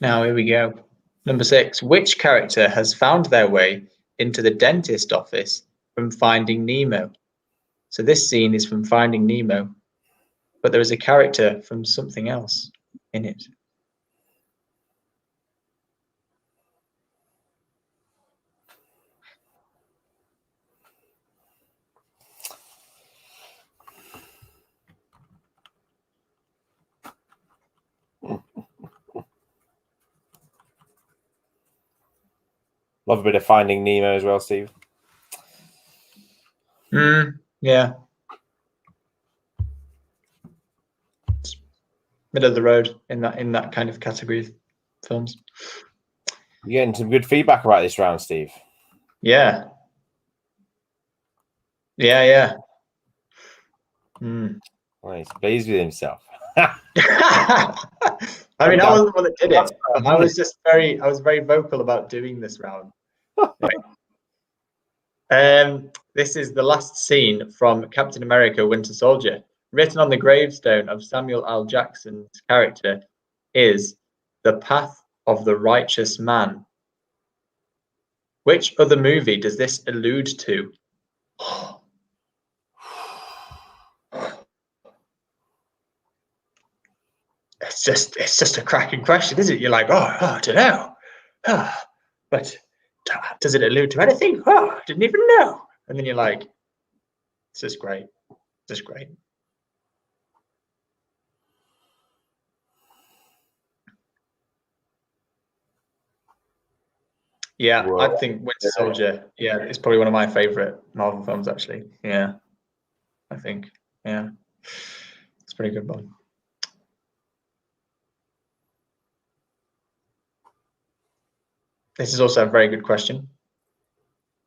Speaker 2: Now here we go. Number 6. Which character has found their way into the dentist office from Finding Nemo? So this scene is from Finding Nemo, but there is a character from something else in it.
Speaker 1: Love a bit of Finding Nemo as well, Steve.
Speaker 2: Yeah. Middle of the road in that kind of category of films.
Speaker 1: You're getting some good feedback about this round, Steve.
Speaker 2: Yeah. Yeah.
Speaker 1: Well, he's pleased with himself.
Speaker 2: I mean, I wasn't the one that did it. I was very vocal about doing this round. This is the last scene from Captain America: Winter Soldier. Written on the gravestone of Samuel L. Jackson's character is "The Path of the Righteous Man." Which other movie does this allude to? It's just a cracking question, isn't it? You're like, I don't know. But does it allude to anything? I didn't even know. And then you're like, it's just great. Just great. Yeah, whoa. I think Winter Soldier, yeah, it's probably one of my favorite Marvel films, actually. Yeah, I think. Yeah, it's a pretty good one. This is also a very good question.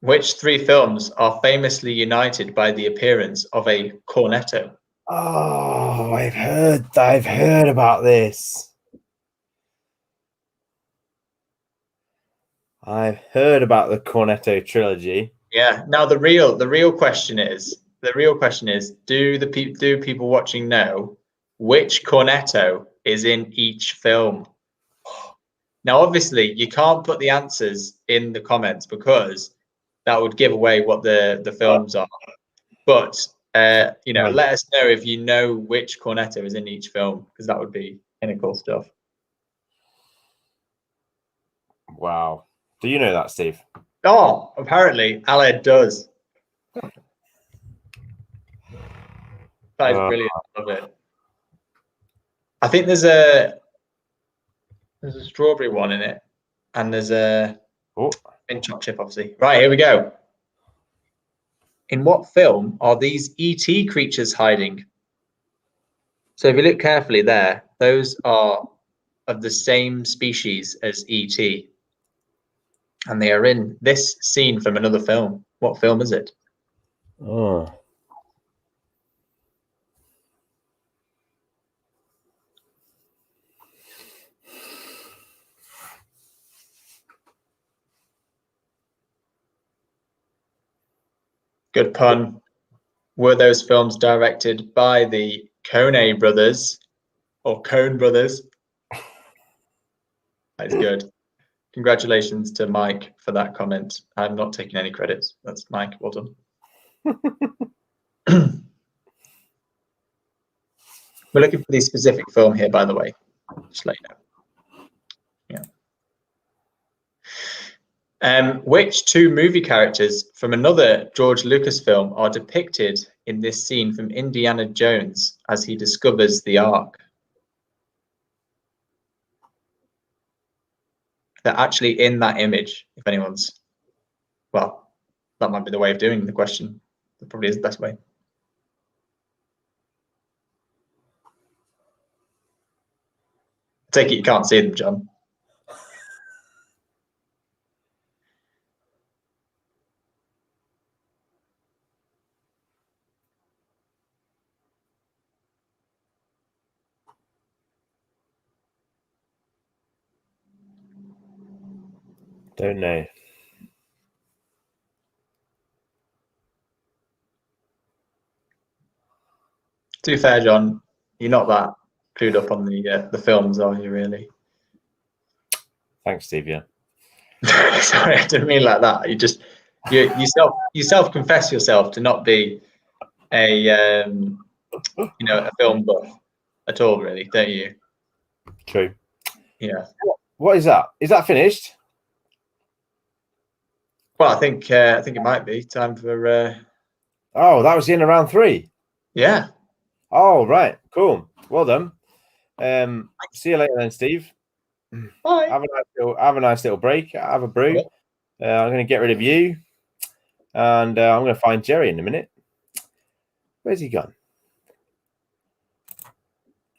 Speaker 2: Which three films are famously united by the appearance of a cornetto?
Speaker 1: Oh, I've heard about this. I've heard about the Cornetto trilogy.
Speaker 2: Yeah. Now the real question is, do people watching know which cornetto is in each film? Now, obviously, you can't put the answers in the comments because that would give away what the films are. But let us know if you know which cornetto is in each film, because that would be pinnacle stuff.
Speaker 1: Wow. Do you know that, Steve?
Speaker 2: Oh, apparently Aled does. That is brilliant. I love it. I think there's a strawberry one in it, and there's a mint chocolate chip, obviously. Right, here we go. In what film are these ET creatures hiding? So if you look carefully there, those are of the same species as ET. And they are in this scene from another film. What film is it?
Speaker 1: Oh.
Speaker 2: Good pun. Were those films directed by the Coen brothers or Coen brothers? That's good. Congratulations to Mike for that comment. I'm not taking any credits. That's Mike. Well done. We're looking for the specific film here, by the way. Just let you know. Which two movie characters from another George Lucas film are depicted in this scene from Indiana Jones as he discovers the Ark? They're actually in that image, if anyone's... Well, that might be the way of doing the question. That probably is the best way. I take it you can't see them, John.
Speaker 1: Don't know.
Speaker 2: To be fair, John, you're not that clued up on the films, are you, really?
Speaker 1: Thanks, Steve. Yeah.
Speaker 2: Sorry, I didn't mean like that. You self confess yourself to not be a film buff at all, really, don't you?
Speaker 1: True.
Speaker 2: Yeah.
Speaker 1: What is that? Is that finished?
Speaker 2: Well, I think it might be time for.
Speaker 1: Oh, that was the end of round 3.
Speaker 2: Yeah.
Speaker 1: Oh, right. Cool. Well done. See you later then, Steve.
Speaker 2: Bye.
Speaker 1: Have a nice little break. Have a brew. I'm going to get rid of you. And I'm going to find Jerry in a minute. Where's he gone?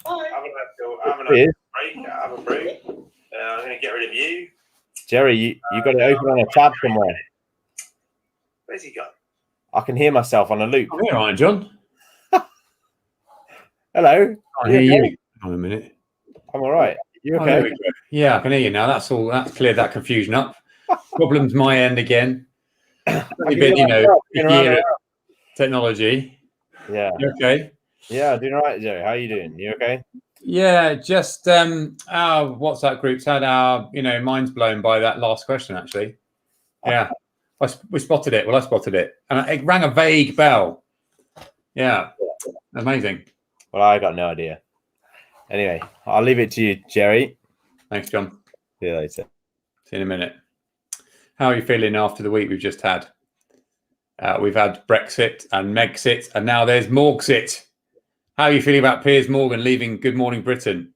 Speaker 2: Have
Speaker 1: a break. I'm going to get rid of you. Jerry, you got it open on a tab somewhere. Where's he gone? I can hear myself on a loop.
Speaker 3: I'm here, aren't I, John?
Speaker 1: Hello.
Speaker 3: I hear you. Hold on a minute.
Speaker 1: I'm all right. You okay?
Speaker 3: There we go. Yeah, I can hear you now. That's all. That's cleared that confusion up. Problems my end again. Only been, a year of technology.
Speaker 1: Yeah.
Speaker 3: You okay?
Speaker 1: Yeah, doing all right, Jerry. How are you doing? You okay?
Speaker 3: Yeah, just our WhatsApp groups had our minds blown by that last question. Actually, yeah, we spotted it. Well, I spotted it, and it rang a vague bell. Yeah, amazing.
Speaker 1: Well, I got no idea. Anyway, I'll leave it to you, Jerry.
Speaker 3: Thanks, John.
Speaker 1: See you later.
Speaker 3: See you in a minute. How are you feeling after the week we've just had? We've had Brexit and Megxit, and now there's Morgxit. How are you feeling about Piers Morgan leaving Good Morning Britain?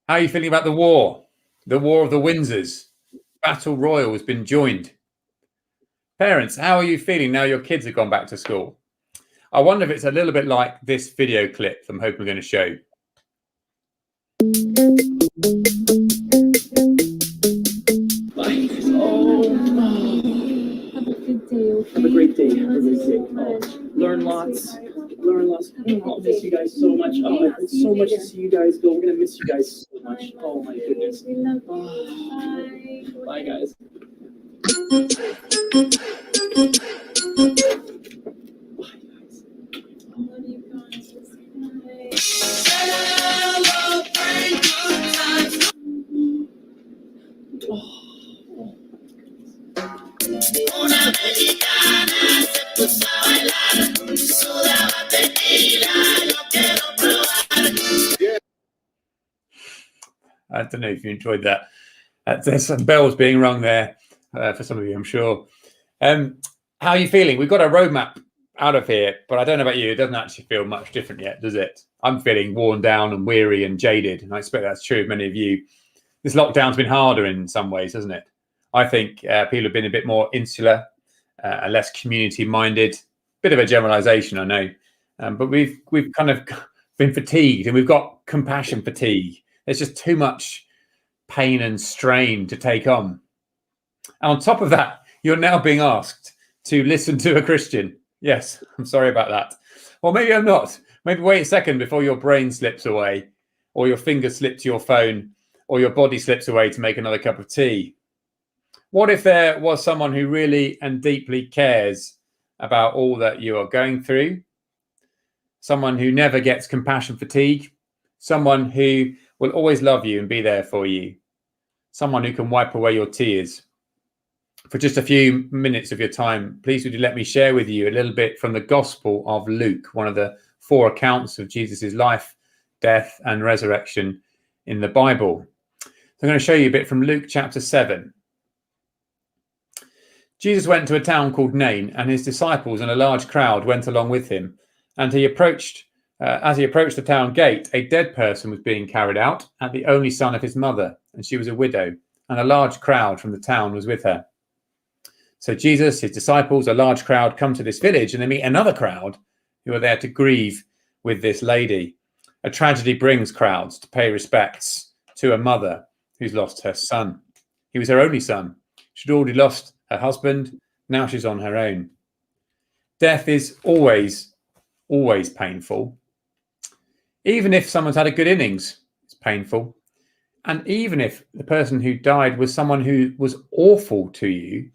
Speaker 3: How are you feeling about the war? The War of the Windsors. Battle Royal has been joined. Parents, how are you feeling now your kids have gone back to school? I wonder if it's a little bit like this video clip I'm hoping we're going to show.
Speaker 4: Have a great day. Have a great day. Learn lots. Learn lots. I'll miss you guys so much. Oh, it's so much to see you guys go. We're gonna miss you guys so much. Oh my goodness. Oh. Bye, guys.
Speaker 5: Una mexicana se puso a bailar, sudaba tequila, yo quiero probar.
Speaker 3: I don't know if you enjoyed that. There's some bells being rung there for some of you, I'm sure. How are you feeling? We've got a roadmap out of here, but I don't know about you. It doesn't actually feel much different yet, does it? I'm feeling worn down and weary and jaded, and I expect that's true of many of you. This lockdown's been harder in some ways, hasn't it? I think people have been a bit more insular, less community-minded. Bit of a generalisation, I know, but we've kind of been fatigued, and we've got compassion fatigue. There's just too much pain and strain to take on. And on top of that, you're now being asked to listen to a Christian. Yes, I'm sorry about that. Or maybe I'm not. Maybe wait a second before your brain slips away, or your finger slips to your phone, or your body slips away to make another cup of tea. What if there was someone who really and deeply cares about all that you are going through? Someone who never gets compassion fatigue? Someone who will always love you and be there for you? Someone who can wipe away your tears? For just a few minutes of your time, please would you let me share with you a little bit from the Gospel of Luke, one of the 4 accounts of Jesus' life, death, and resurrection in the Bible. So I'm going to show you a bit from Luke chapter 7. Jesus went to a town called Nain, and his disciples and a large crowd went along with him. And as he approached the town gate, a dead person was being carried out, and the only son of his mother, and she was a widow, and a large crowd from the town was with her. So Jesus, his disciples, a large crowd come to this village, and they meet another crowd who are there to grieve with this lady. A tragedy brings crowds to pay respects to a mother who's lost her son. He was her only son. She'd already lost her husband. Now she's on her own. Death is always painful. Even if someone's had a good innings, it's painful. And even if the person who died was someone who was awful to you,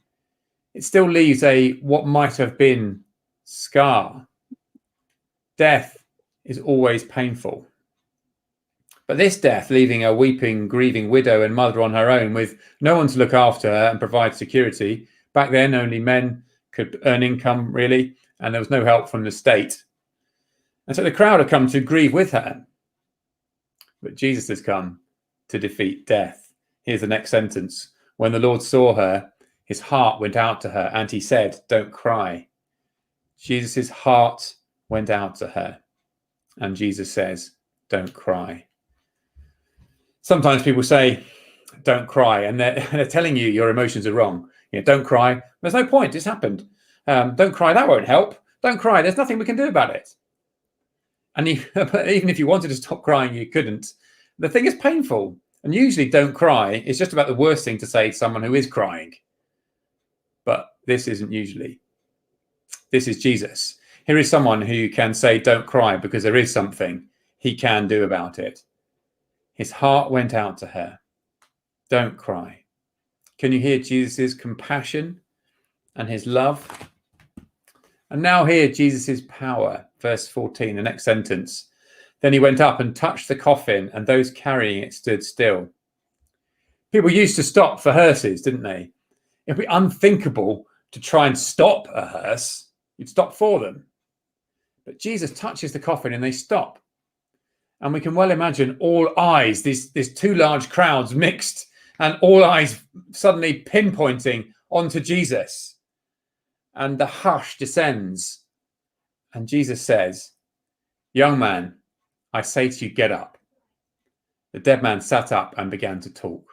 Speaker 3: it still leaves a what might have been scar. Death is always painful. But this death, leaving a weeping, grieving widow and mother on her own with no one to look after her and provide security. Back then, only men could earn income, really, and there was no help from the state. And so the crowd had come to grieve with her. But Jesus has come to defeat death. Here's the next sentence. When the Lord saw her, his heart went out to her, and he said, "Don't cry." Jesus' heart went out to her, and Jesus says, "Don't cry." Sometimes people say, don't cry, and they're telling you your emotions are wrong. Don't cry. There's no point. It's happened. Don't cry. That won't help. Don't cry. There's nothing we can do about it. And even if you wanted to stop crying, you couldn't. The thing is painful. And usually don't cry is just about the worst thing to say to someone who is crying. But this isn't usually. This is Jesus. Here is someone who can say, don't cry, because there is something he can do about it. His heart went out to her. Don't cry. Can you hear Jesus' compassion and his love? And now hear Jesus' power. Verse 14, the next sentence. Then he went up and touched the coffin, and those carrying it stood still. People used to stop for hearses, didn't they? It'd be unthinkable to try and stop a hearse. You'd stop for them. But Jesus touches the coffin and they stop. And we can well imagine all eyes, these two large crowds mixed, and all eyes suddenly pinpointing onto Jesus. And the hush descends. And Jesus says, young man, I say to you, get up. The dead man sat up and began to talk.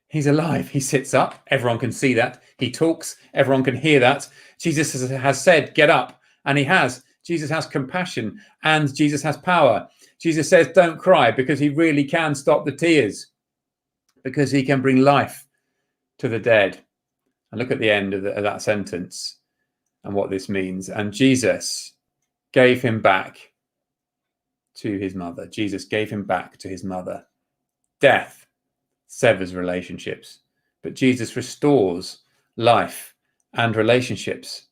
Speaker 3: He's alive. He sits up. Everyone can see that. He talks. Everyone can hear that. Jesus has said, get up. And he has. Jesus has compassion and Jesus has power. Jesus says, don't cry, because he really can stop the tears, because he can bring life to the dead. And look at the end of that sentence and what this means. And Jesus gave him back to his mother. Jesus gave him back to his mother. Death severs relationships, but Jesus restores life and relationships.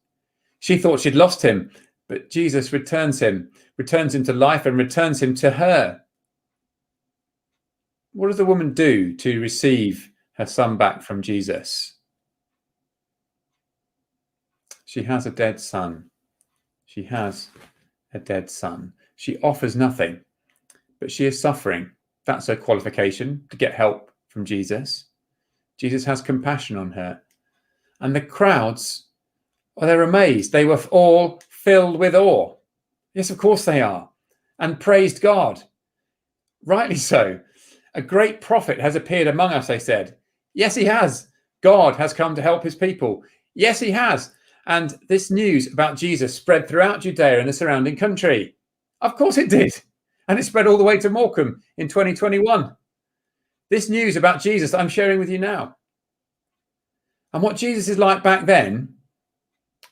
Speaker 3: She thought she'd lost him, but Jesus returns him to life and returns him to her. What does the woman do to receive her son back from Jesus? She has a dead son. She has a dead son. She offers nothing, but she is suffering. That's her qualification to get help from Jesus. Jesus has compassion on her. And the crowds, they're amazed. They were all filled with awe. Yes, of course they are. And praised God. Rightly so. A great prophet has appeared among us, they said. Yes, he has. God has come to help his people. Yes, he has. And this news about Jesus spread throughout Judea and the surrounding country. Of course it did. And it spread all the way to Morecambe in 2021. This news about Jesus I'm sharing with you now. And what Jesus is like back then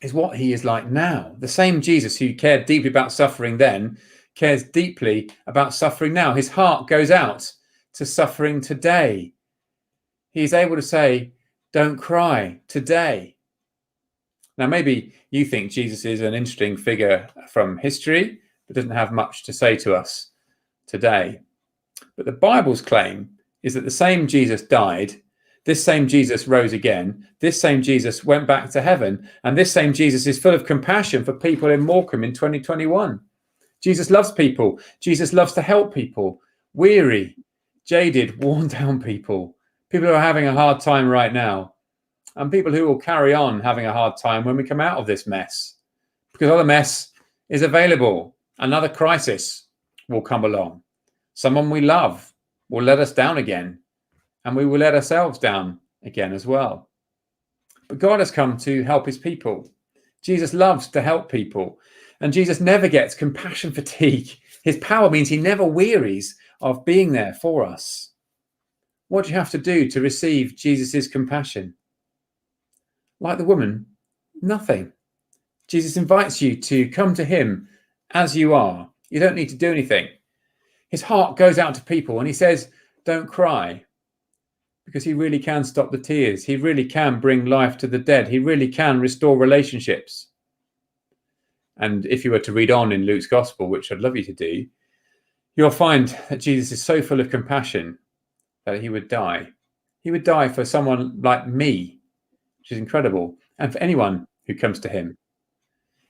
Speaker 3: is what he is like now. The same Jesus who cared deeply about suffering then cares deeply about suffering now. His heart goes out to suffering today. He is able to say, don't cry today. Now, maybe you think Jesus is an interesting figure from history, but doesn't have much to say to us today. But the Bible's claim is that the same Jesus died, this same Jesus rose again, this same Jesus went back to heaven, and this same Jesus is full of compassion for people in Morecambe in 2021. Jesus loves people. Jesus loves to help people. Weary, jaded, worn down people. People who are having a hard time right now. And people who will carry on having a hard time when we come out of this mess. Because other mess is available. Another crisis will come along. Someone we love will let us down again. And we will let ourselves down again as well. But God has come to help his people. Jesus loves to help people. And Jesus never gets compassion fatigue. His power means he never wearies of being there for us. What do you have to do to receive Jesus' compassion? Like the woman, nothing. Jesus invites you to come to him as you are. You don't need to do anything. His heart goes out to people and he says, don't cry. Because he really can stop the tears. He really can bring life to the dead. He really can restore relationships. And if you were to read on in Luke's gospel, which I'd love you to do, you'll find that Jesus is so full of compassion that he would die. He would die for someone like me, which is incredible, and for anyone who comes to him.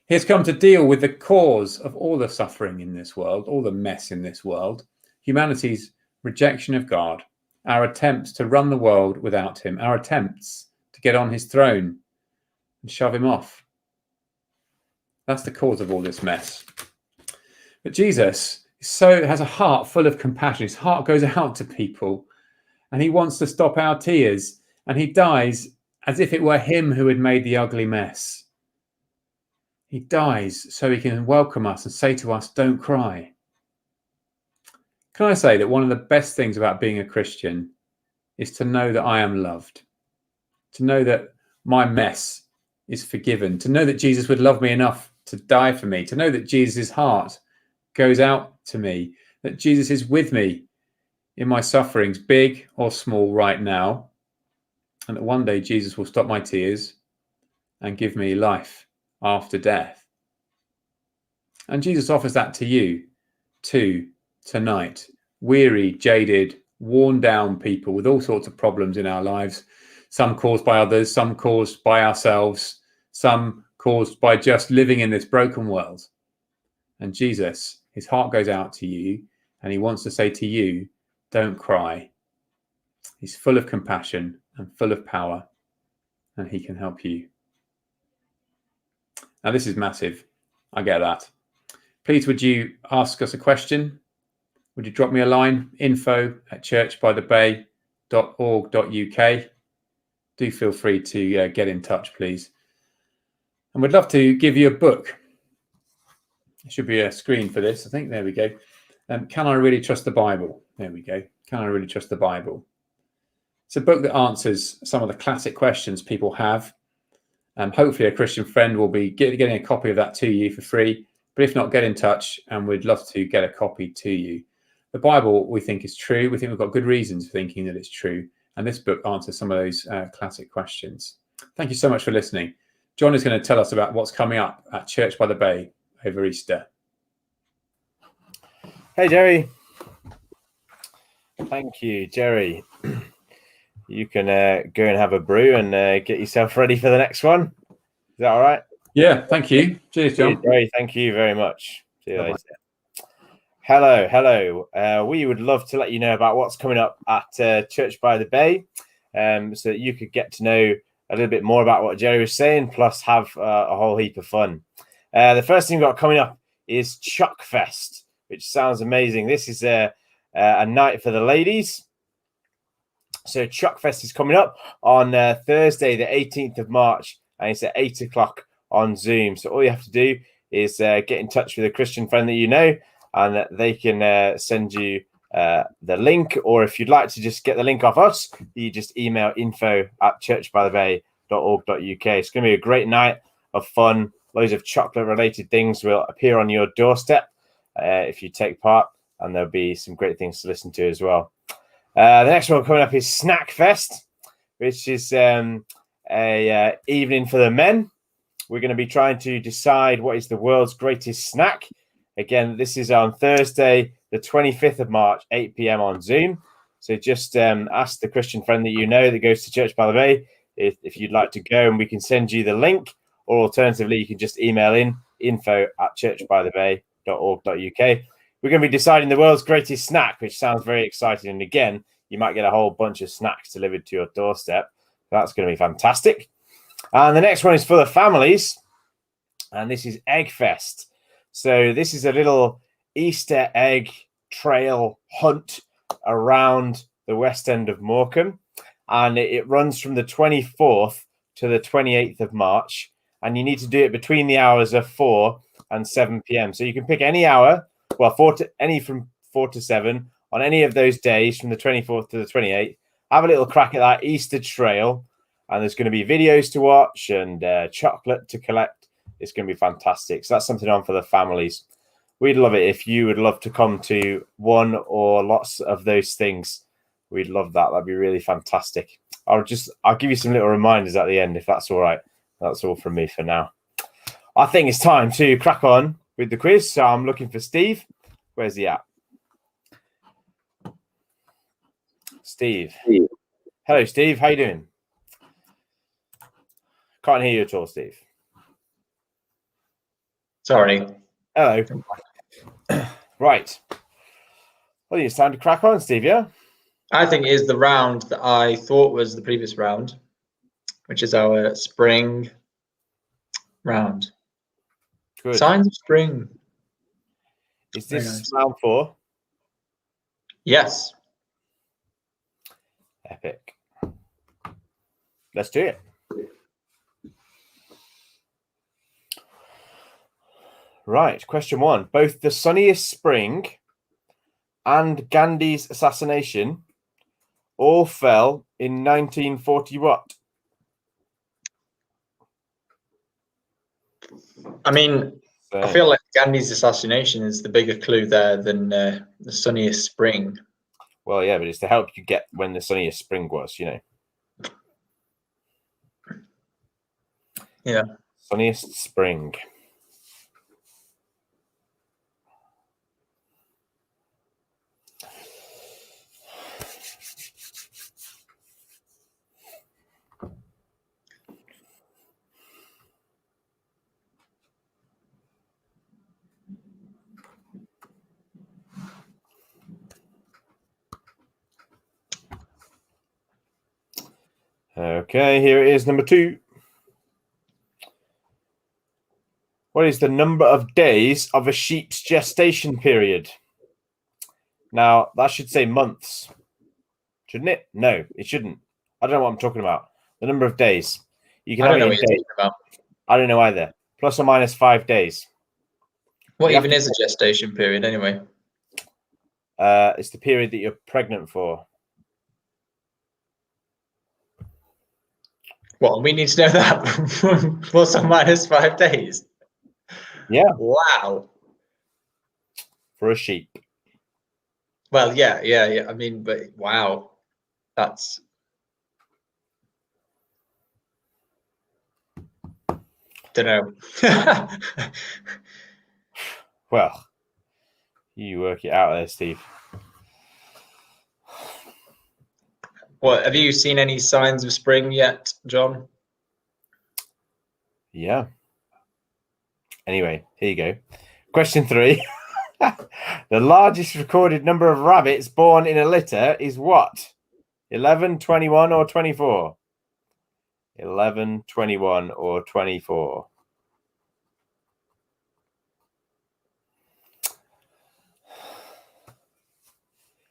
Speaker 3: He has come to deal with the cause of all the suffering in this world, all the mess in this world, humanity's rejection of God, our attempts to run the world without him, our attempts to get on his throne and shove him off. That's the cause of all this mess. But Jesus has a heart full of compassion. His heart goes out to people and he wants to stop our tears, and he dies as if it were him who had made the ugly mess. He dies so he can welcome us and say to us, don't cry. Can I say that one of the best things about being a Christian is to know that I am loved, to know that my mess is forgiven, to know that Jesus would love me enough to die for me, to know that Jesus' heart goes out to me, that Jesus is with me in my sufferings, big or small right now, and that one day Jesus will stop my tears and give me life after death. And Jesus offers that to you too tonight. Weary, jaded, worn down people with all sorts of problems in our lives, some caused by others, some caused by ourselves, some caused by just living in this broken world. And Jesus, his heart goes out to you, and he wants to say to you, don't cry. He's full of compassion and full of power, and he can help you. Now, this is massive. I get that. Please, would you ask us a question? Would you drop me a line? info@churchbythebay.org.uk. Do feel free to get in touch, please. And we'd love to give you a book. There should be a screen for this, I think. There we go. Can I Really Trust the Bible? There we go. Can I Really Trust the Bible? It's a book that answers some of the classic questions people have. Hopefully a Christian friend will be getting a copy of that to you for free. But if not, get in touch and we'd love to get a copy to you. The Bible, we think, is true. We think we've got good reasons for thinking that it's true. And this book answers some of those classic questions. Thank you so much for listening. John is going to tell us about what's coming up at Church by the Bay over Easter.
Speaker 1: Hey, Jerry. Thank you, Jerry. You can go and have a brew and get yourself ready for the next one. Is that all right?
Speaker 3: Yeah, thank you. Cheers, John.
Speaker 1: Jerry, thank you very much. See you later. Hello. We would love to let you know about what's coming up at Church by the Bay, so that you could get to know a little bit more about what Jerry was saying, plus have a whole heap of fun. The first thing we've got coming up is Chuck Fest, which sounds amazing. This is a night for the ladies. So Chuck Fest is coming up on Thursday, the 18th of March, and it's at 8 o'clock on Zoom. So all you have to do is get in touch with a Christian friend that you know, and they can send you the link. Or if you'd like to just get the link off us, you just email info@churchbythebay.org.uk. It's going to be a great night of fun. Loads of chocolate-related things will appear on your doorstep if you take part, and there'll be some great things to listen to as well. The next one coming up is Snack Fest, which is a evening for the men. We're going to be trying to decide what is the world's greatest snack. Again, this is on Thursday, the 25th of March, 8 p.m. on Zoom. So just ask the Christian friend that you know that goes to Church by the Bay if you'd like to go, and we can send you the link. Or alternatively, you can just email in info@churchbythebay.org.uk. We're going to be deciding the world's greatest snack, which sounds very exciting. And again, you might get a whole bunch of snacks delivered to your doorstep. That's going to be fantastic. And the next one is for the families, and this is Egg Fest. So this is a little Easter egg trail hunt around the west end of Morecambe, and it runs from the 24th to the 28th of March, and you need to do it between the hours of 4 and 7 p.m. So you can pick any hour, well, from 4 to 7 on any of those days from the 24th to the 28th. Have a little crack at that Easter trail, and there's going to be videos to watch and chocolate to collect. It's going to be fantastic. So that's something on for the families. We'd love it if you would love to come to one or lots of those things. We'd love that. That'd be really fantastic. I'll give you some little reminders at the end if that's all right. That's all from me for now. I think it's time to crack on with the quiz. So I'm looking for Steve. Where's he at? Steve. Hello, Steve. How you doing? Can't hear you at all, Steve.
Speaker 2: Sorry.
Speaker 1: Hello. Right. Well, it's time to crack on, Steve, yeah?
Speaker 2: I think it is the round that I thought was the previous round, which is our spring round.
Speaker 1: Good.
Speaker 2: Signs of spring.
Speaker 1: Is this
Speaker 2: Very nice.
Speaker 1: round 4?
Speaker 2: Yes.
Speaker 1: pick. Let's do it. Right, question 1. Both the sunniest spring and Gandhi's assassination all fell in 1940 what?
Speaker 2: I mean,
Speaker 1: So,
Speaker 2: I feel like Gandhi's assassination is the bigger clue there than the sunniest spring.
Speaker 1: well, yeah, but it's to help you get when the sunniest spring was, you know.
Speaker 2: Yeah.
Speaker 1: Sunniest spring. Okay, here it is, number 2. What is the number of days of a sheep's gestation period? Now, that should say months, shouldn't it? No, it shouldn't. I don't know what I'm talking about. The number of days. You can
Speaker 2: I don't
Speaker 1: have
Speaker 2: know
Speaker 1: it
Speaker 2: what
Speaker 1: in
Speaker 2: you're
Speaker 1: days.
Speaker 2: talking about.
Speaker 1: I don't know either. Plus or minus 5 days.
Speaker 2: What
Speaker 1: You
Speaker 2: even
Speaker 1: have
Speaker 2: is a gestation period anyway?
Speaker 1: It's the period that you're pregnant for.
Speaker 2: Well, we need to know that. Plus or minus 5 days.
Speaker 1: Yeah,
Speaker 2: Wow.
Speaker 1: for a sheep.
Speaker 2: Well, yeah. I mean, but wow, that's. Don't know.
Speaker 1: Well, you work it out there, Steve.
Speaker 2: What, have you seen any signs of spring yet, John?
Speaker 1: Yeah. Anyway, here you go. Question 3. The largest recorded number of rabbits born in a litter is what? 11, 21, or 24? 11, 21, or 24?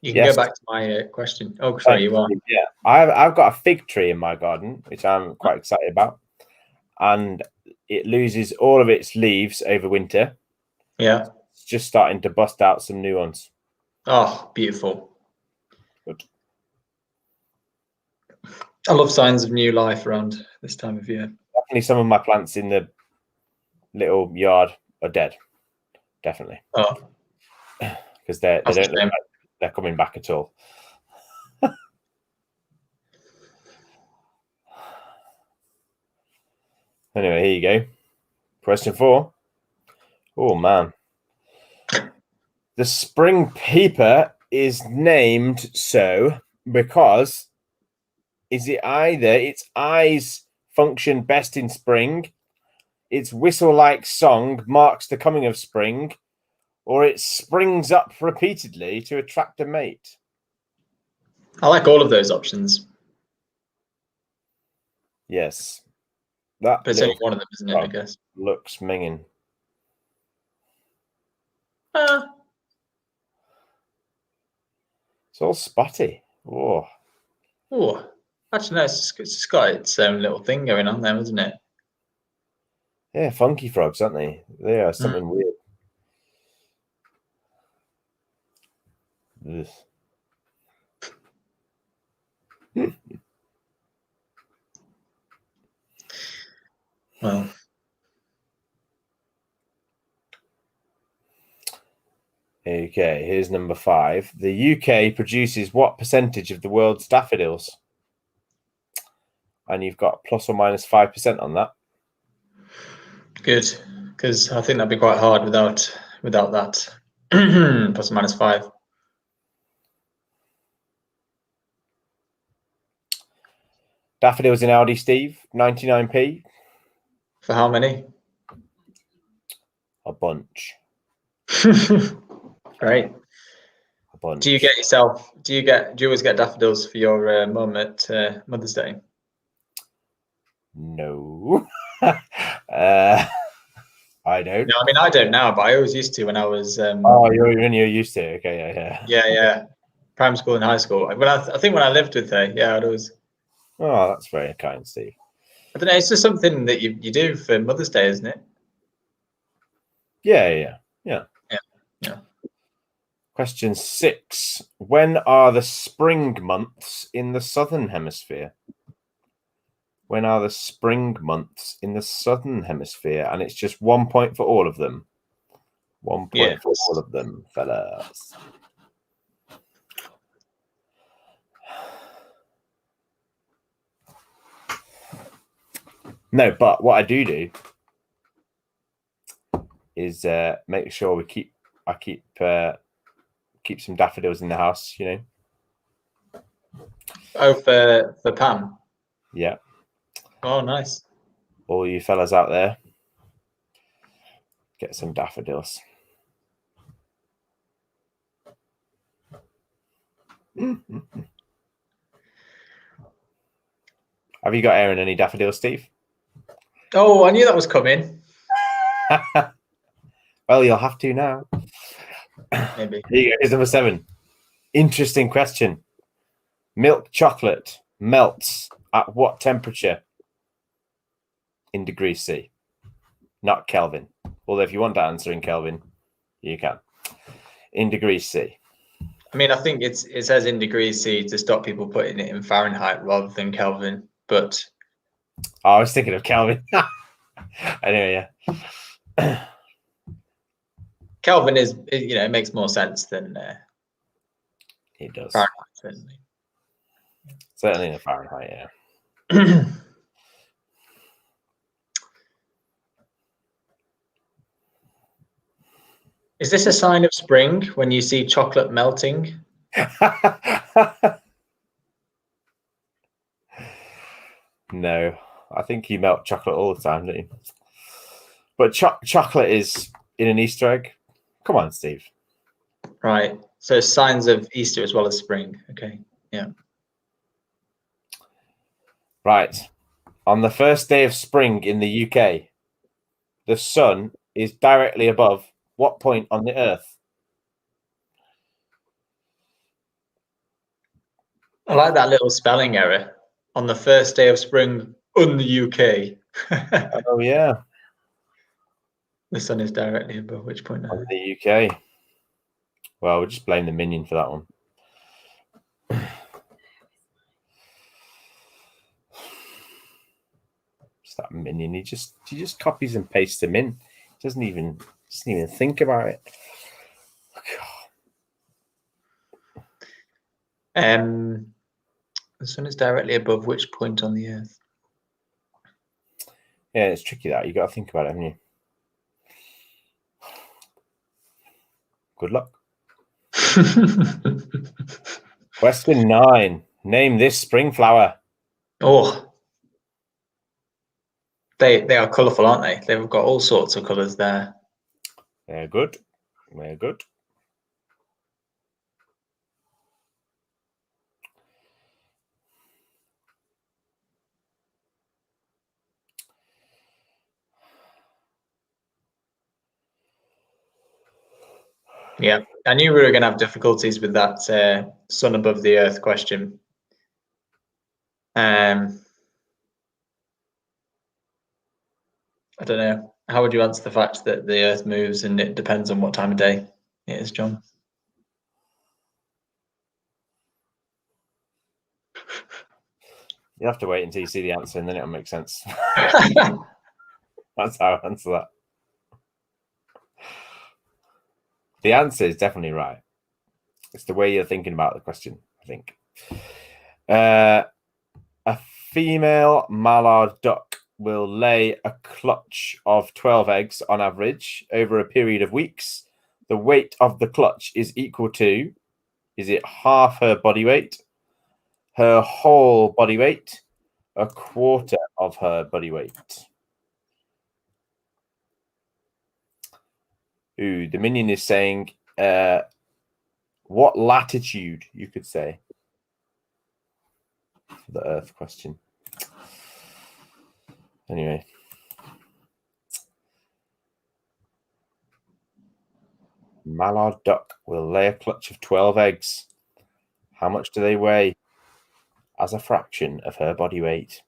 Speaker 2: You can
Speaker 1: Yes.
Speaker 2: go back to my question. Oh, sorry, you are.
Speaker 1: Yeah, I've got a fig tree in my garden, which I'm quite excited about, and it loses all of its leaves over winter.
Speaker 2: Yeah.
Speaker 1: It's just starting to bust out some new ones.
Speaker 2: Oh, beautiful.
Speaker 1: Good.
Speaker 2: I love signs of new life around this time of year.
Speaker 1: Definitely, some of my plants in the little yard are dead. Definitely,
Speaker 2: Oh,
Speaker 1: because they
Speaker 2: that's a
Speaker 1: don't look
Speaker 2: shame.
Speaker 1: like they're coming back at all. Anyway, here you go. Question 4. Oh man, the spring peeper is named so because is it either its eyes function best in spring, its whistle-like song marks the coming of spring, or it springs up repeatedly to attract a mate?
Speaker 2: I like all of those options,
Speaker 1: Yes. That
Speaker 2: but it's only one of them, isn't it? I guess.
Speaker 1: looks minging. It's all spotty. Oh.
Speaker 2: Oh, actually, no, it's just got its own little thing going on there, isn't it?
Speaker 1: Yeah, funky frogs, aren't they? They are something weird. Ugh.
Speaker 2: Well,
Speaker 1: Okay, here's number 5. The UK produces what percentage of the world's daffodils? And you've got plus or minus 5% on that.
Speaker 2: good, because I think that'd be quite hard without that. Plus or minus 5.
Speaker 1: Daffodils in Aldi, Steve, 99p.
Speaker 2: For how many?
Speaker 1: A bunch.
Speaker 2: Great.
Speaker 1: A bunch.
Speaker 2: Do you always get daffodils for your mum at Mother's Day?
Speaker 1: No. I don't.
Speaker 2: No, I mean I don't now, but I always used to when I was.
Speaker 1: Oh, you're used to it. Okay, yeah.
Speaker 2: Yeah. primary school and high school. I think when I lived with her, yeah, I'd always.
Speaker 1: Oh, that's very kind, Steve.
Speaker 2: I don't know. It's just something that you do for Mother's Day, isn't it?
Speaker 1: Yeah. Question 6. When are the spring months in the southern hemisphere? When are the spring months in the southern hemisphere? And it's just 1 point for all of them. 1 point for all of them, fellas. No, but what I do is make sure I keep some daffodils in the house, you know.
Speaker 2: Oh, for Pam.
Speaker 1: Yeah.
Speaker 2: Oh, nice.
Speaker 1: All you fellas out there, get some daffodils. Have you got Aaron any daffodils, Steve?
Speaker 2: Oh, I knew that was coming.
Speaker 1: Well, you'll have to now.
Speaker 2: Maybe.
Speaker 1: Here you go. Here's number 7. Interesting question. Milk chocolate melts at what temperature? In degrees C. Not Kelvin. Although if you want to answer in Kelvin, you can. In degrees C.
Speaker 2: I mean, I think it says in degrees C to stop people putting it in Fahrenheit rather than Kelvin. But
Speaker 1: I was thinking of Kelvin. Anyway, yeah.
Speaker 2: Kelvin is, you know, it makes more sense than
Speaker 1: It does.
Speaker 2: Fahrenheit, certainly.
Speaker 1: Certainly in Fahrenheit, yeah.
Speaker 2: Is this a sign of spring when you see chocolate melting?
Speaker 1: No, I think you melt chocolate all the time, don't you? But chocolate is in an Easter egg. Come on, Steve.
Speaker 2: Right. So signs of Easter as well as spring. Okay. Yeah.
Speaker 1: Right. On the first day of spring in the UK, the sun is directly above what point on the Earth?
Speaker 2: I like that little spelling error. On the first day of spring in the UK.
Speaker 1: Oh, yeah.
Speaker 2: The sun is directly above which point?
Speaker 1: On the UK. Well, we'll just blame the minion for that one. It's that minion. He just copies and pastes them in. Doesn't even think about it.
Speaker 2: The sun is directly above which point on the Earth?
Speaker 1: Yeah, it's tricky that. You got to think about it, haven't you? Good luck. Question 9. Name this spring flower.
Speaker 2: Oh, they are colourful, aren't they? They've got all sorts of colours there.
Speaker 1: They're good. They're good.
Speaker 2: Yeah, I knew we were going to have difficulties with that sun above the Earth question. I don't know. How would you answer the fact that the Earth moves and it depends on what time of day it is, John?
Speaker 1: You have to wait until you see the answer, and then it'll make sense. That's how I answer that. The answer is definitely right. It's the way you're thinking about the question, I think. A female mallard duck will lay a clutch of 12 eggs on average over a period of weeks. The weight of the clutch is equal to, is it half her body weight, her whole body weight, a quarter of her body weight? Ooh, the minion is saying what latitude, you could say, for the Earth question. Anyway. Mallard duck will lay a clutch of 12 eggs. How much do they weigh as a fraction of her body weight?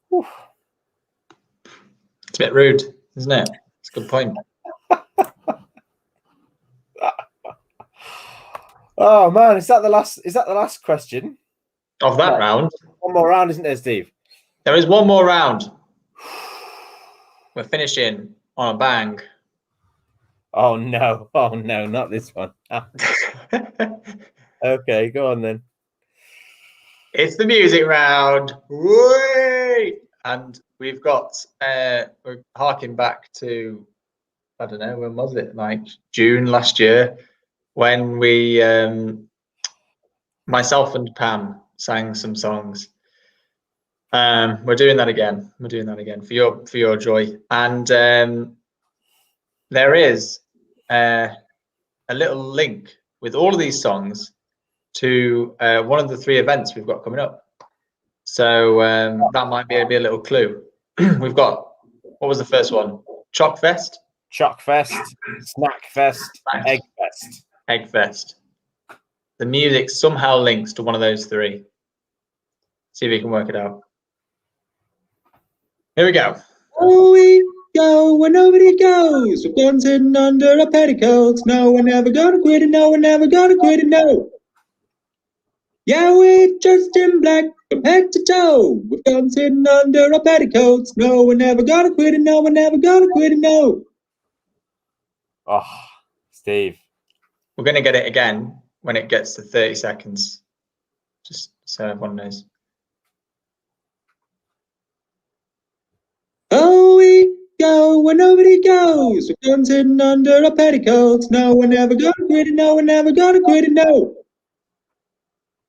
Speaker 1: Whew.
Speaker 2: It's a bit rude, isn't it? It's a good point.
Speaker 1: Oh man, is that the last question
Speaker 2: Of that round?
Speaker 1: One more round, isn't there, Steve?
Speaker 2: There is one more round. We're finishing on a bang.
Speaker 1: Oh no, not this one. Okay, go on then.
Speaker 2: It's the music round. Whee! And we've got we're harking back to, I don't know, when was it? Like June last year, when we myself and Pam sang some songs. We're doing that again. We're doing that again for your joy. And there is a little link with all of these songs to one of the 3 events we've got coming up. So that might be a little clue. We've got, what was the first one? Chalk Fest?
Speaker 1: Chalk Fest, Snack Fest, Egg Fest.
Speaker 2: Egg Fest. The music somehow links to one of those 3. See if you can work it out. Here we go. Oh, we go where nobody goes. We're dancing under our petticoats. No, we're never gonna quit it. No, we're never gonna quit it. No. Yeah, we're dressed in black from head to toe. We're dancing under our petticoats. No, we're never gonna quit it. No, we're never gonna quit it. No.
Speaker 1: Oh, Steve.
Speaker 2: We're gonna get it again when it gets to 30 seconds. Just so everyone knows. Oh, we go where nobody goes. We're dancing under our petticoats. No, we're never gonna quit it. No, we're never gonna quit it. No.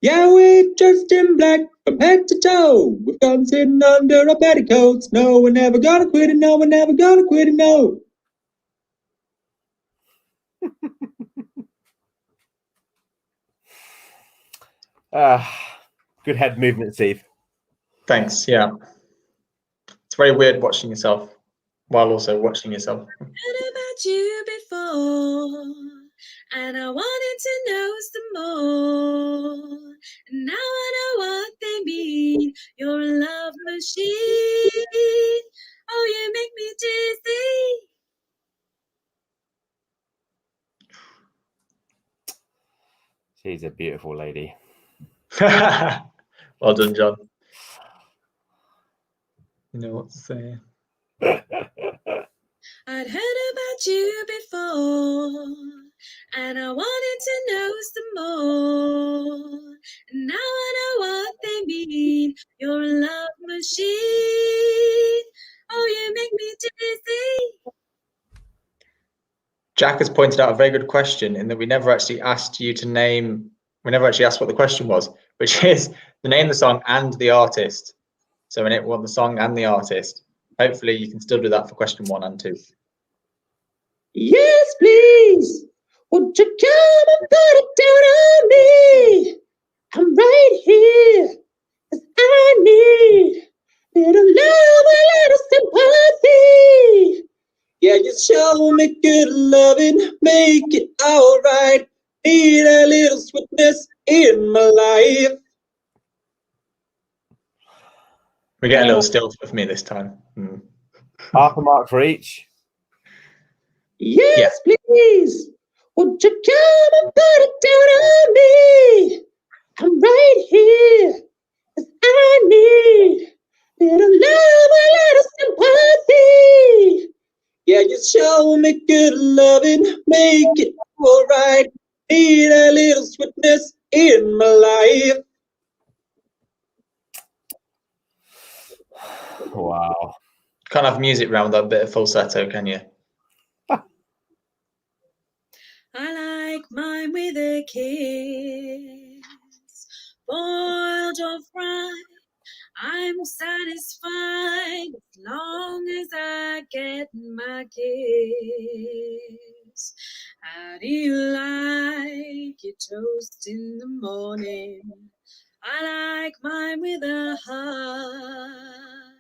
Speaker 2: Yeah, we're dressed in black from head to toe. We're dancing under our petticoats. No, we're never gonna quit it. No, we're never gonna quit it. No.
Speaker 1: Good head movement, Steve.
Speaker 2: Thanks. Yeah. It's very weird watching yourself while also watching yourself.
Speaker 5: Heard about you before, and I wanted to know some more. And now I know what they mean. You're a love machine. Oh, you make me dizzy.
Speaker 1: She's a beautiful lady.
Speaker 2: Well done, John. You know what to say.
Speaker 5: I'd heard about you before, and I wanted to know some more. And now I know what they mean. You're a love machine. Oh, you make me dizzy.
Speaker 2: Jack has pointed out a very good question in that we never actually asked you to name, we never actually asked what the question was, which is the name of the song and the artist. So in it, we want the song and the artist. Hopefully you can still do that for question 1 and 2. Yes, please. Would you come and put it down on me? I'm right here, 'cause I need little love, a little sympathy. Yeah, you show me good loving, make it all right. Need a little sweetness in my life. We get a little still with me this time.
Speaker 1: Half a mark for each.
Speaker 2: Yes, please. Would you come and put it down on me? I'm right here, 'cause I need little love, a little sympathy. Yeah, you show me good loving, make it all right. Need a little sweetness in my life.
Speaker 1: Wow.
Speaker 2: Can't have music round that bit of falsetto, can you?
Speaker 5: I like mine with a kiss, boiled or fried. I'm satisfied as long as I get my kiss. How do you like your toast in the morning? I like mine with a heart.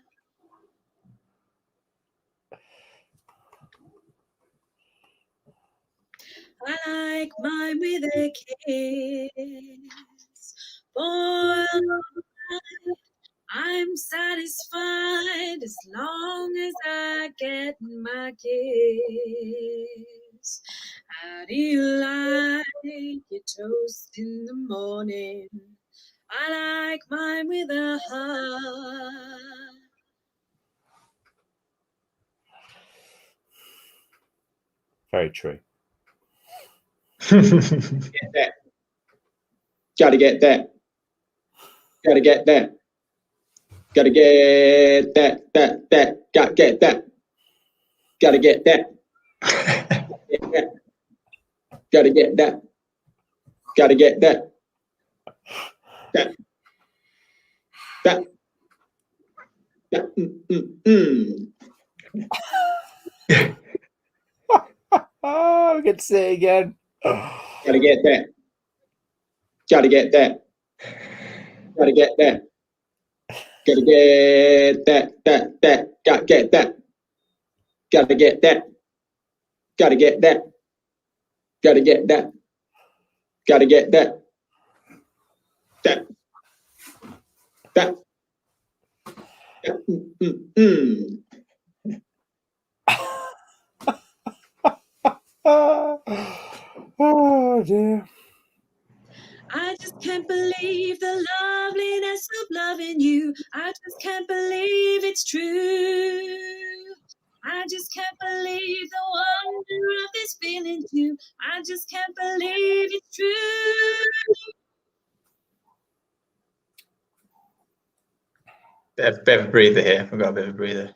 Speaker 5: I like mine with a kiss. Boiled, I'm satisfied as long as I get my kiss. How do you like your toast in the morning? I like mine with a heart.
Speaker 1: Very true.
Speaker 6: Get that. Gotta get that. Gotta get that. Gotta get that. Gotta get that. Gotta get that. Gotta get that. Gotta get that. That.
Speaker 1: Oh, we get to say it again.
Speaker 6: Gotta get that. Gotta get that. Gotta get that. Gotta get that. Gotta get that. Gotta get that. Gotta get that. Gotta get that. Gotta get that. That.
Speaker 1: Oh dear.
Speaker 5: I just can't believe the loveliness of loving you. I just can't believe it's true. I just can't believe the wonder of this feeling too. I just can't believe it's true.
Speaker 2: Bit of a breather here. We've got a bit of a breather.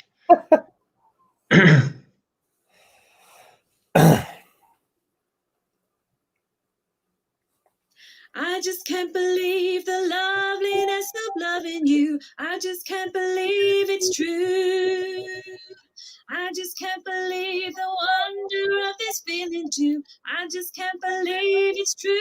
Speaker 5: I just can't believe the loveliness of loving you. I just can't believe it's true. I just can't believe the wonder of this feeling too. I just can't believe it's true.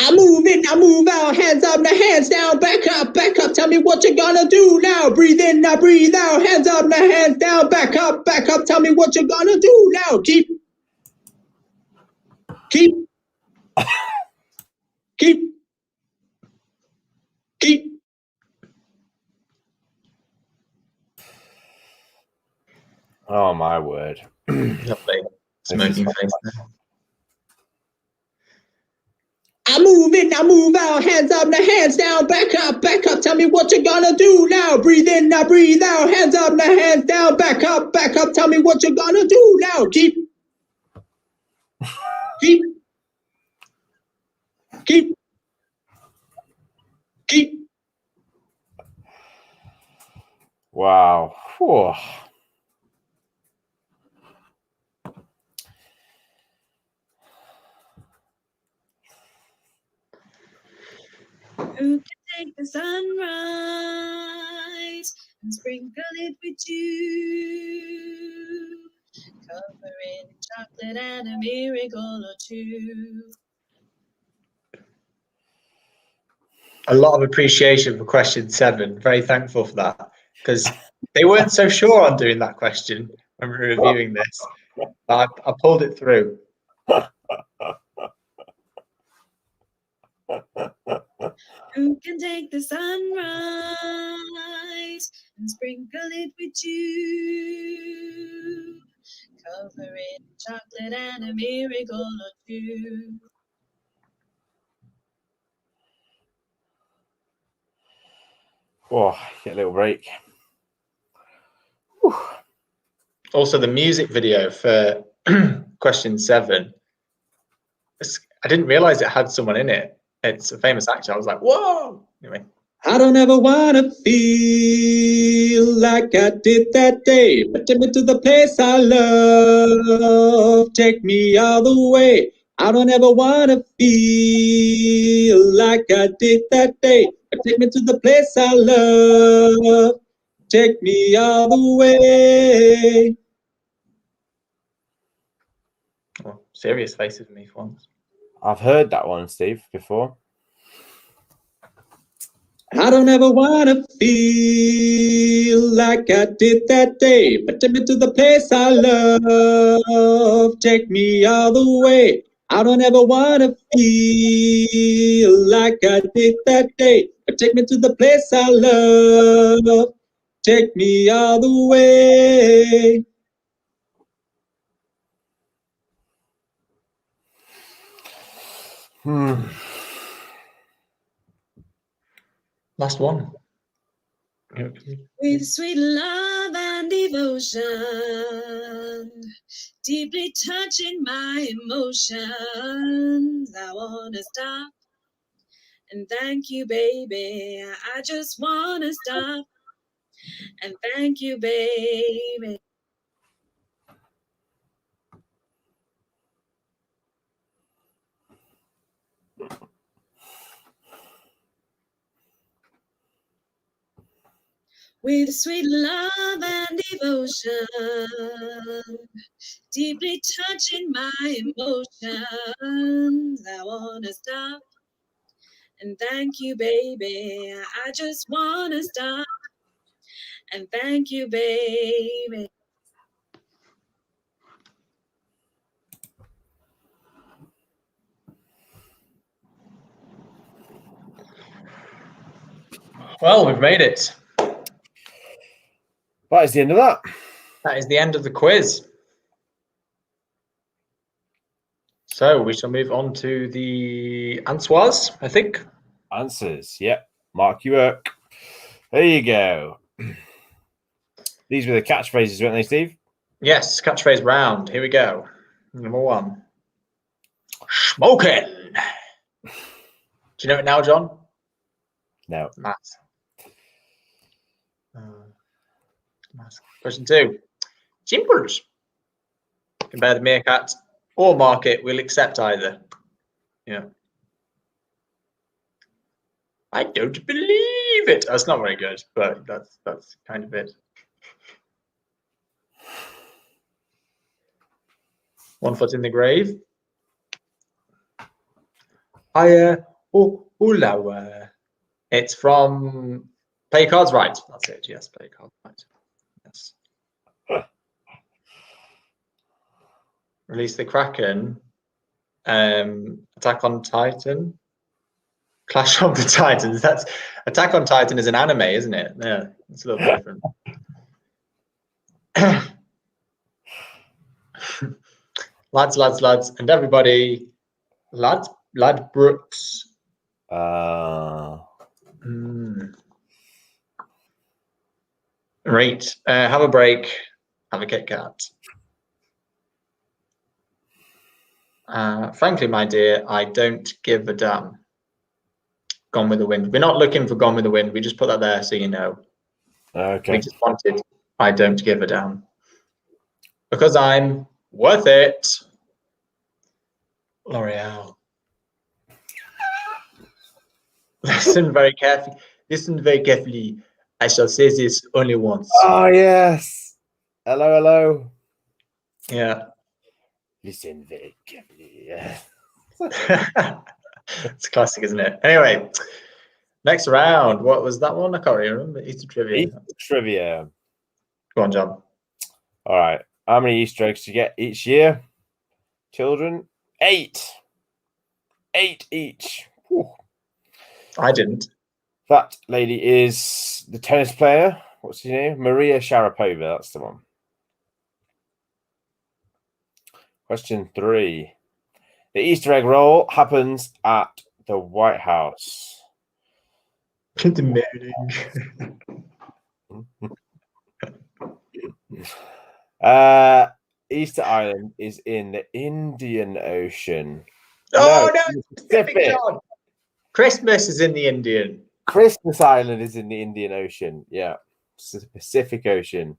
Speaker 6: I move in, I move out, hands up, now hands down, back up, tell me what you're gonna do now. Breathe in, now breathe out, hands up, now hands down, back up, tell me what you're gonna do now. Keep.
Speaker 1: Oh my word.
Speaker 2: Lovely. Smoking face there.
Speaker 6: I move in, I move out, hands up, now hands down, back up, tell me what you're gonna do now. Breathe in, now breathe out, hands up, now hands down, back up, tell me what you're gonna do now. Keep.
Speaker 1: Wow. Whew.
Speaker 5: Who can take the sunrise and sprinkle it with dew? Cover it in chocolate and a miracle or two.
Speaker 2: A lot of appreciation for question 7. Very thankful for that, because they weren't so sure on doing that question when we were reviewing this. But I pulled it through.
Speaker 5: Who can take the sunrise and sprinkle it with dew? Cover it in chocolate and a miracle or two.
Speaker 1: Oh, get a little break.
Speaker 2: Also, the music video for question 7. I didn't realize it had someone in it. It's a famous actor. I was like, whoa! Anyway.
Speaker 6: I don't ever wanna feel like I did that day, but take me to the place I love, take me all the way. I don't ever wanna feel like I did that day, but take me to the place I love, take me all the way.
Speaker 2: serious face with me for once.
Speaker 1: I've heard that one, Steve, before.
Speaker 6: I don't ever wanna feel like I did that day, but take me to the place I love. Take me all the way. I don't ever wanna feel like I did that day, but take me to the place I love. Take me all the way.
Speaker 2: Last one.
Speaker 5: With sweet love and devotion, deeply touching my emotions, I wanna stop and thank you, baby. I just wanna stop and thank you, baby. With sweet love and devotion, deeply touching my emotions, I wanna stop and thank you, baby. I just wanna stop and thank you, baby.
Speaker 2: Well, we've made it.
Speaker 1: That is the end of that.
Speaker 2: That is the end of the quiz. So we shall move on to the answers, I think.
Speaker 1: Answers. Yep. Mark your work. There you go. These were the catchphrases, weren't they, Steve?
Speaker 2: Yes, catchphrase round. Here we go. Number one. Smoking. Do you know it now, John?
Speaker 1: No.
Speaker 2: Matt. Question two. Simples. Compare the meerkat or market. We'll accept either. Yeah. I don't believe it. That's not very good, but that's kind of it. One foot in the grave. It's from Play Cards Right. That's it. Yes, Play Cards Right. Yes. Release the Kraken. Attack on Titan. Clash of the Titans. That's Attack on Titan is an anime, isn't it? Yeah, it's a little bit different. lads, and everybody. Lad Brooks. Right. Have a break. Have a Kit Kat. Frankly, my dear, I don't give a damn. Gone with the Wind. We're not looking for Gone with the Wind. We just put that there so you know.
Speaker 1: Okay.
Speaker 2: We just wanted I don't give a damn. Because I'm worth it. L'Oreal. Listen very carefully. Listen very carefully. I shall say this only once.
Speaker 1: Oh, yes. Hello.
Speaker 2: Yeah.
Speaker 1: Listen very carefully. Yeah.
Speaker 2: It's classic, isn't it? Anyway, next round. What was that one? I can't really remember. Easter trivia.
Speaker 1: Easter trivia.
Speaker 2: Go on, John.
Speaker 1: All right. How many Easter eggs do you get each year? Children? 8. 8 each. Whew.
Speaker 2: I didn't.
Speaker 1: That lady is the tennis player. What's her name? Maria Sharapova. That's the one. Question 3. The Easter egg roll happens at the White House.
Speaker 2: The
Speaker 1: meeting. Easter Island is in the Indian Ocean.
Speaker 2: Oh, no, Pacific, John. Christmas is in the Indian.
Speaker 1: Christmas Island is in the Indian Ocean. Yeah. It's the Pacific Ocean.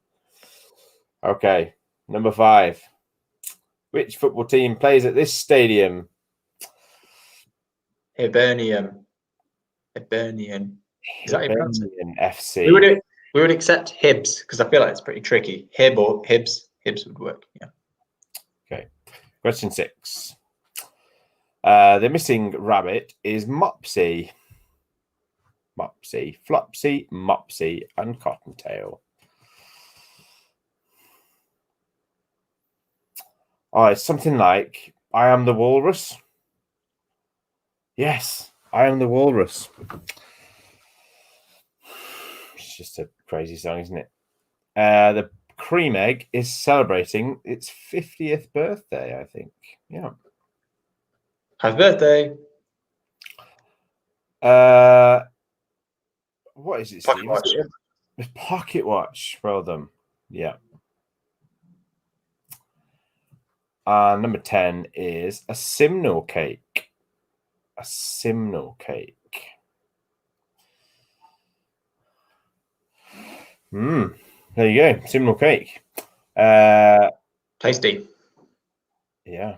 Speaker 1: Okay. Number 5. Which football team plays at this stadium?
Speaker 2: Hibernian. Is that
Speaker 1: Hibernian FC.
Speaker 2: We would accept Hibs because I feel like it's pretty tricky. Hib or Hibs. Hibs would work. Yeah.
Speaker 1: Okay. Question 6. The missing rabbit is Mopsy. Mopsy, Flopsy, Mopsy, and Cottontail. Oh, it's something like I am the walrus. Yes, I am the walrus. It's just a crazy song, isn't it? The cream egg is celebrating its 50th birthday, I think. Yeah.
Speaker 2: Happy birthday.
Speaker 1: What is it,
Speaker 2: Pocket
Speaker 1: Steve?
Speaker 2: watch.
Speaker 1: It's pocket watch. Well done. Yeah. Number 10 is a simnel cake. A simnel cake. There you go. Simnel cake.
Speaker 2: Tasty.
Speaker 1: Yeah.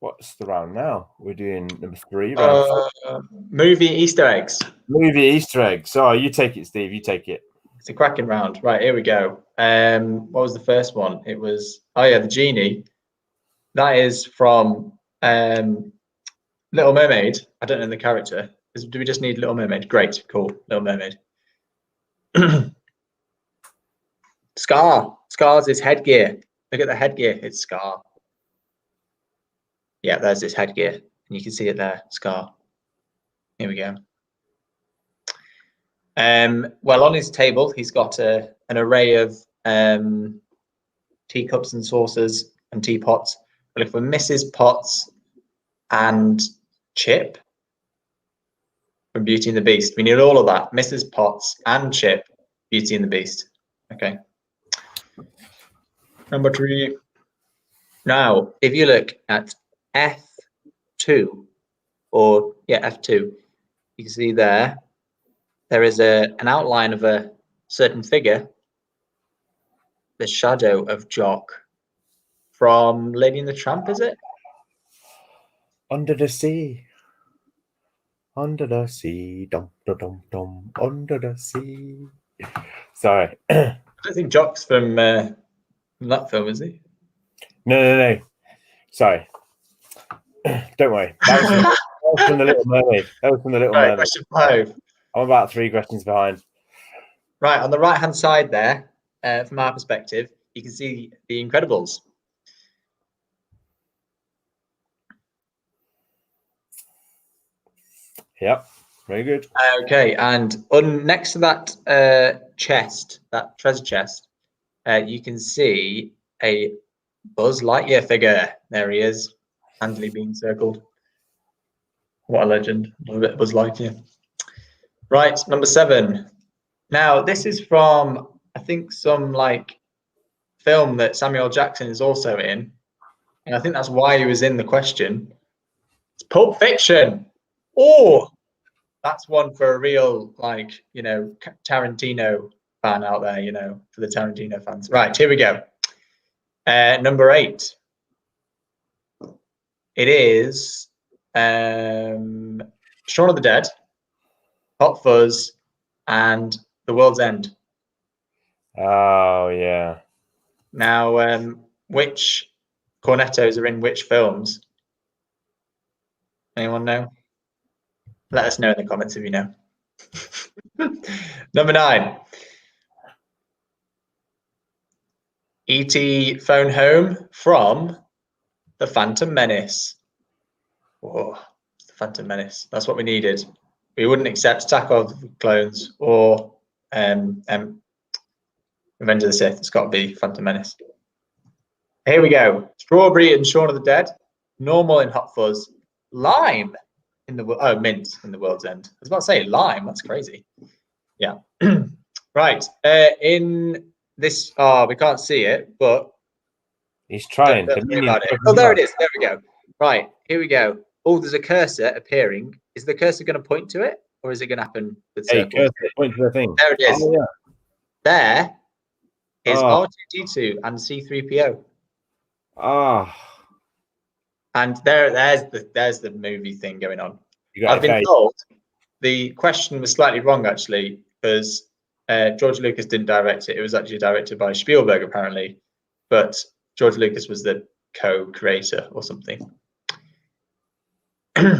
Speaker 1: What's the round now? We're doing number 3. Round 4.
Speaker 2: Movie Easter eggs.
Speaker 1: Movie Easter eggs. Oh, you take it, Steve. You take it.
Speaker 2: It's a cracking round. Right, here we go. What was the first one? It was, the genie. That is from Little Mermaid. I don't know the character. Do we just need Little Mermaid? Great, cool. Little Mermaid. Scar. Scar's his headgear. Look at the headgear. It's Scar. Yeah, there's his headgear. And you can see it there. Scar. Here we go. Well, on his table, he's got an array of teacups and saucers and teapots. But if we're Mrs. Potts and Chip from Beauty and the Beast, we need all of that. Mrs. Potts and Chip, Beauty and the Beast. Okay. Number 3. Now, if you look at F2, F2, you can see there is an outline of a certain figure, the shadow of Jock from Lady and the Tramp, is it?
Speaker 1: Under the sea. Under the sea. Dum, dum, dum, dum. Under the sea. Sorry.
Speaker 2: I don't think Jock's from that film, is he?
Speaker 1: No. Sorry. Don't worry. That was from the Little Mermaid. That was from the Little Mermaid.
Speaker 2: Question 5.
Speaker 1: I'm about 3 questions behind.
Speaker 2: Right, on the right-hand side there, from our perspective, you can see The Incredibles.
Speaker 1: Yep, very good.
Speaker 2: Okay, and next to that chest, that treasure chest, you can see a Buzz Lightyear figure. There he is, handily being circled. What a legend. Love a bit of Buzz Lightyear. Right, number 7. Now, this is from, I think, some film that Samuel Jackson is also in. And I think that's why he was in the question. It's Pulp Fiction. Oh, that's one for a real, Tarantino fan out there, for the Tarantino fans. Right, here we go. Number 8. It is Shaun of the Dead, Hot Fuzz, and The World's End.
Speaker 1: Oh, yeah.
Speaker 2: Now, which cornetos are in which films? Anyone know? Let us know in the comments if you know. Number 9. E.T. Phone Home from The Phantom Menace. Oh, The Phantom Menace. That's what we needed. We wouldn't accept Attack of the Clones or Revenge of the Sith. It's got to be Phantom Menace. Here we go. Strawberry in Shaun of the Dead. Normal in Hot Fuzz. Lime in the mint in The World's End. I was about to say lime. That's crazy. Yeah. Right. In this, we can't see it, but
Speaker 1: he's trying.
Speaker 2: Don't worry about it. Oh, there it is. There we go. Right. Here we go. Oh, there's a cursor appearing. Is the cursor going to point to it, or is it going to happen with circles?
Speaker 1: Cursor, point to the thing.
Speaker 2: There it is.
Speaker 1: Oh, yeah.
Speaker 2: There is R2D2 and C3PO. And there's the movie thing going on. I've been told the question was slightly wrong actually, because George Lucas didn't direct it. It was actually directed by Spielberg apparently, but George Lucas was the co-creator or something.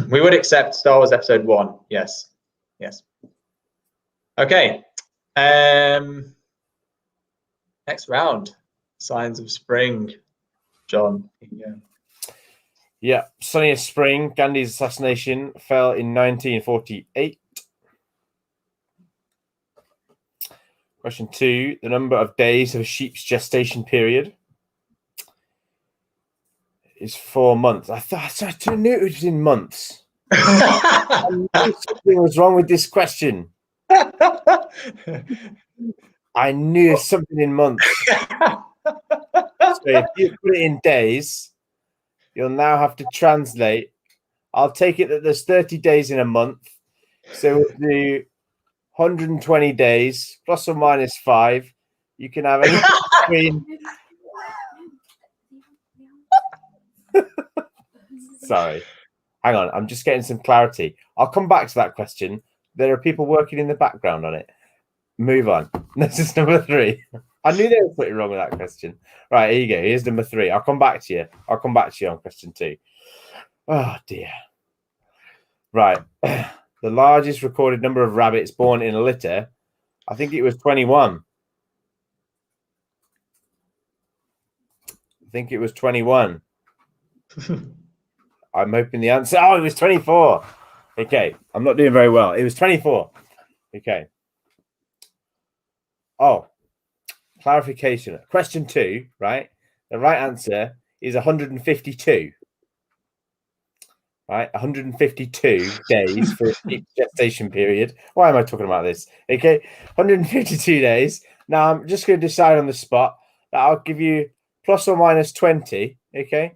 Speaker 2: We would accept Star Wars Episode 1. Yes. Yes. Okay. Next round. Signs of Spring. John.
Speaker 1: Yeah, sunniest spring. Gandhi's assassination fell in 1948. Question 2. The number of days of a sheep's gestation period is 4 months. I knew it was in months. I knew something was wrong with this question. I knew something in months. So if you put it in days, you'll now have to translate. I'll take it that there's 30 days in a month. So we'll do 120 days plus or minus 5. You can have anything between. Sorry. Hang on. I'm just getting some clarity. I'll come back to that question. There are people working in the background on it. Move on. This is number 3. I knew they were pretty wrong with that question. Right, here you go. Here's number 3. I'll come back to you. I'll come back to you on question 2. Oh, dear. Right. The largest recorded number of rabbits born in a litter, I think it was 21. I think it was 21. I'm hoping the answer. Oh, it was 24. Okay. I'm not doing very well. It was 24. Okay. Oh, clarification. Question 2, right? The right answer is 152. Right? 152 days for a gestation period. Why am I talking about this? Okay. 152 days. Now I'm just going to decide on the spot that I'll give you plus or minus 20. Okay.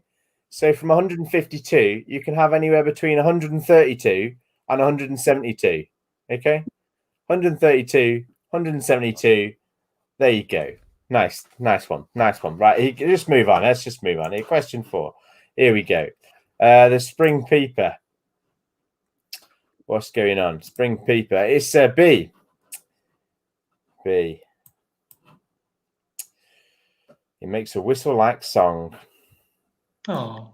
Speaker 1: So from 152, you can have anywhere between 132 and 172. Okay. 132, 172. There you go. Nice one. Nice one. Right. Just move on. Let's just move on. Question 4. Here we go. The spring peeper. What's going on? Spring peeper. It's B. B. It makes a whistle-like song.
Speaker 2: Oh.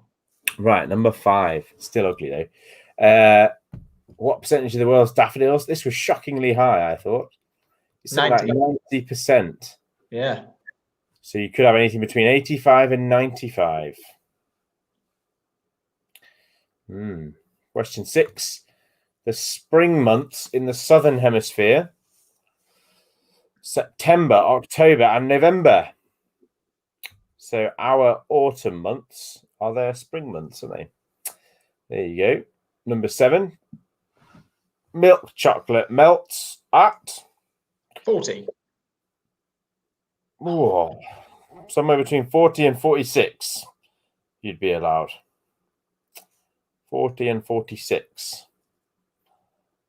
Speaker 1: Right, number 5. Still ugly though. What percentage of the world's daffodils? This was shockingly high, I thought. It's something like 90%.
Speaker 2: Yeah.
Speaker 1: So you could have anything between 85 and 95. Question 6. The spring months in the southern hemisphere: September, October, and November. So our autumn months are their spring months, aren't they? There you go. Number 7. Milk chocolate melts at
Speaker 2: 40.
Speaker 1: Oh, somewhere between 40 and 46. You'd be allowed. 40 and 46.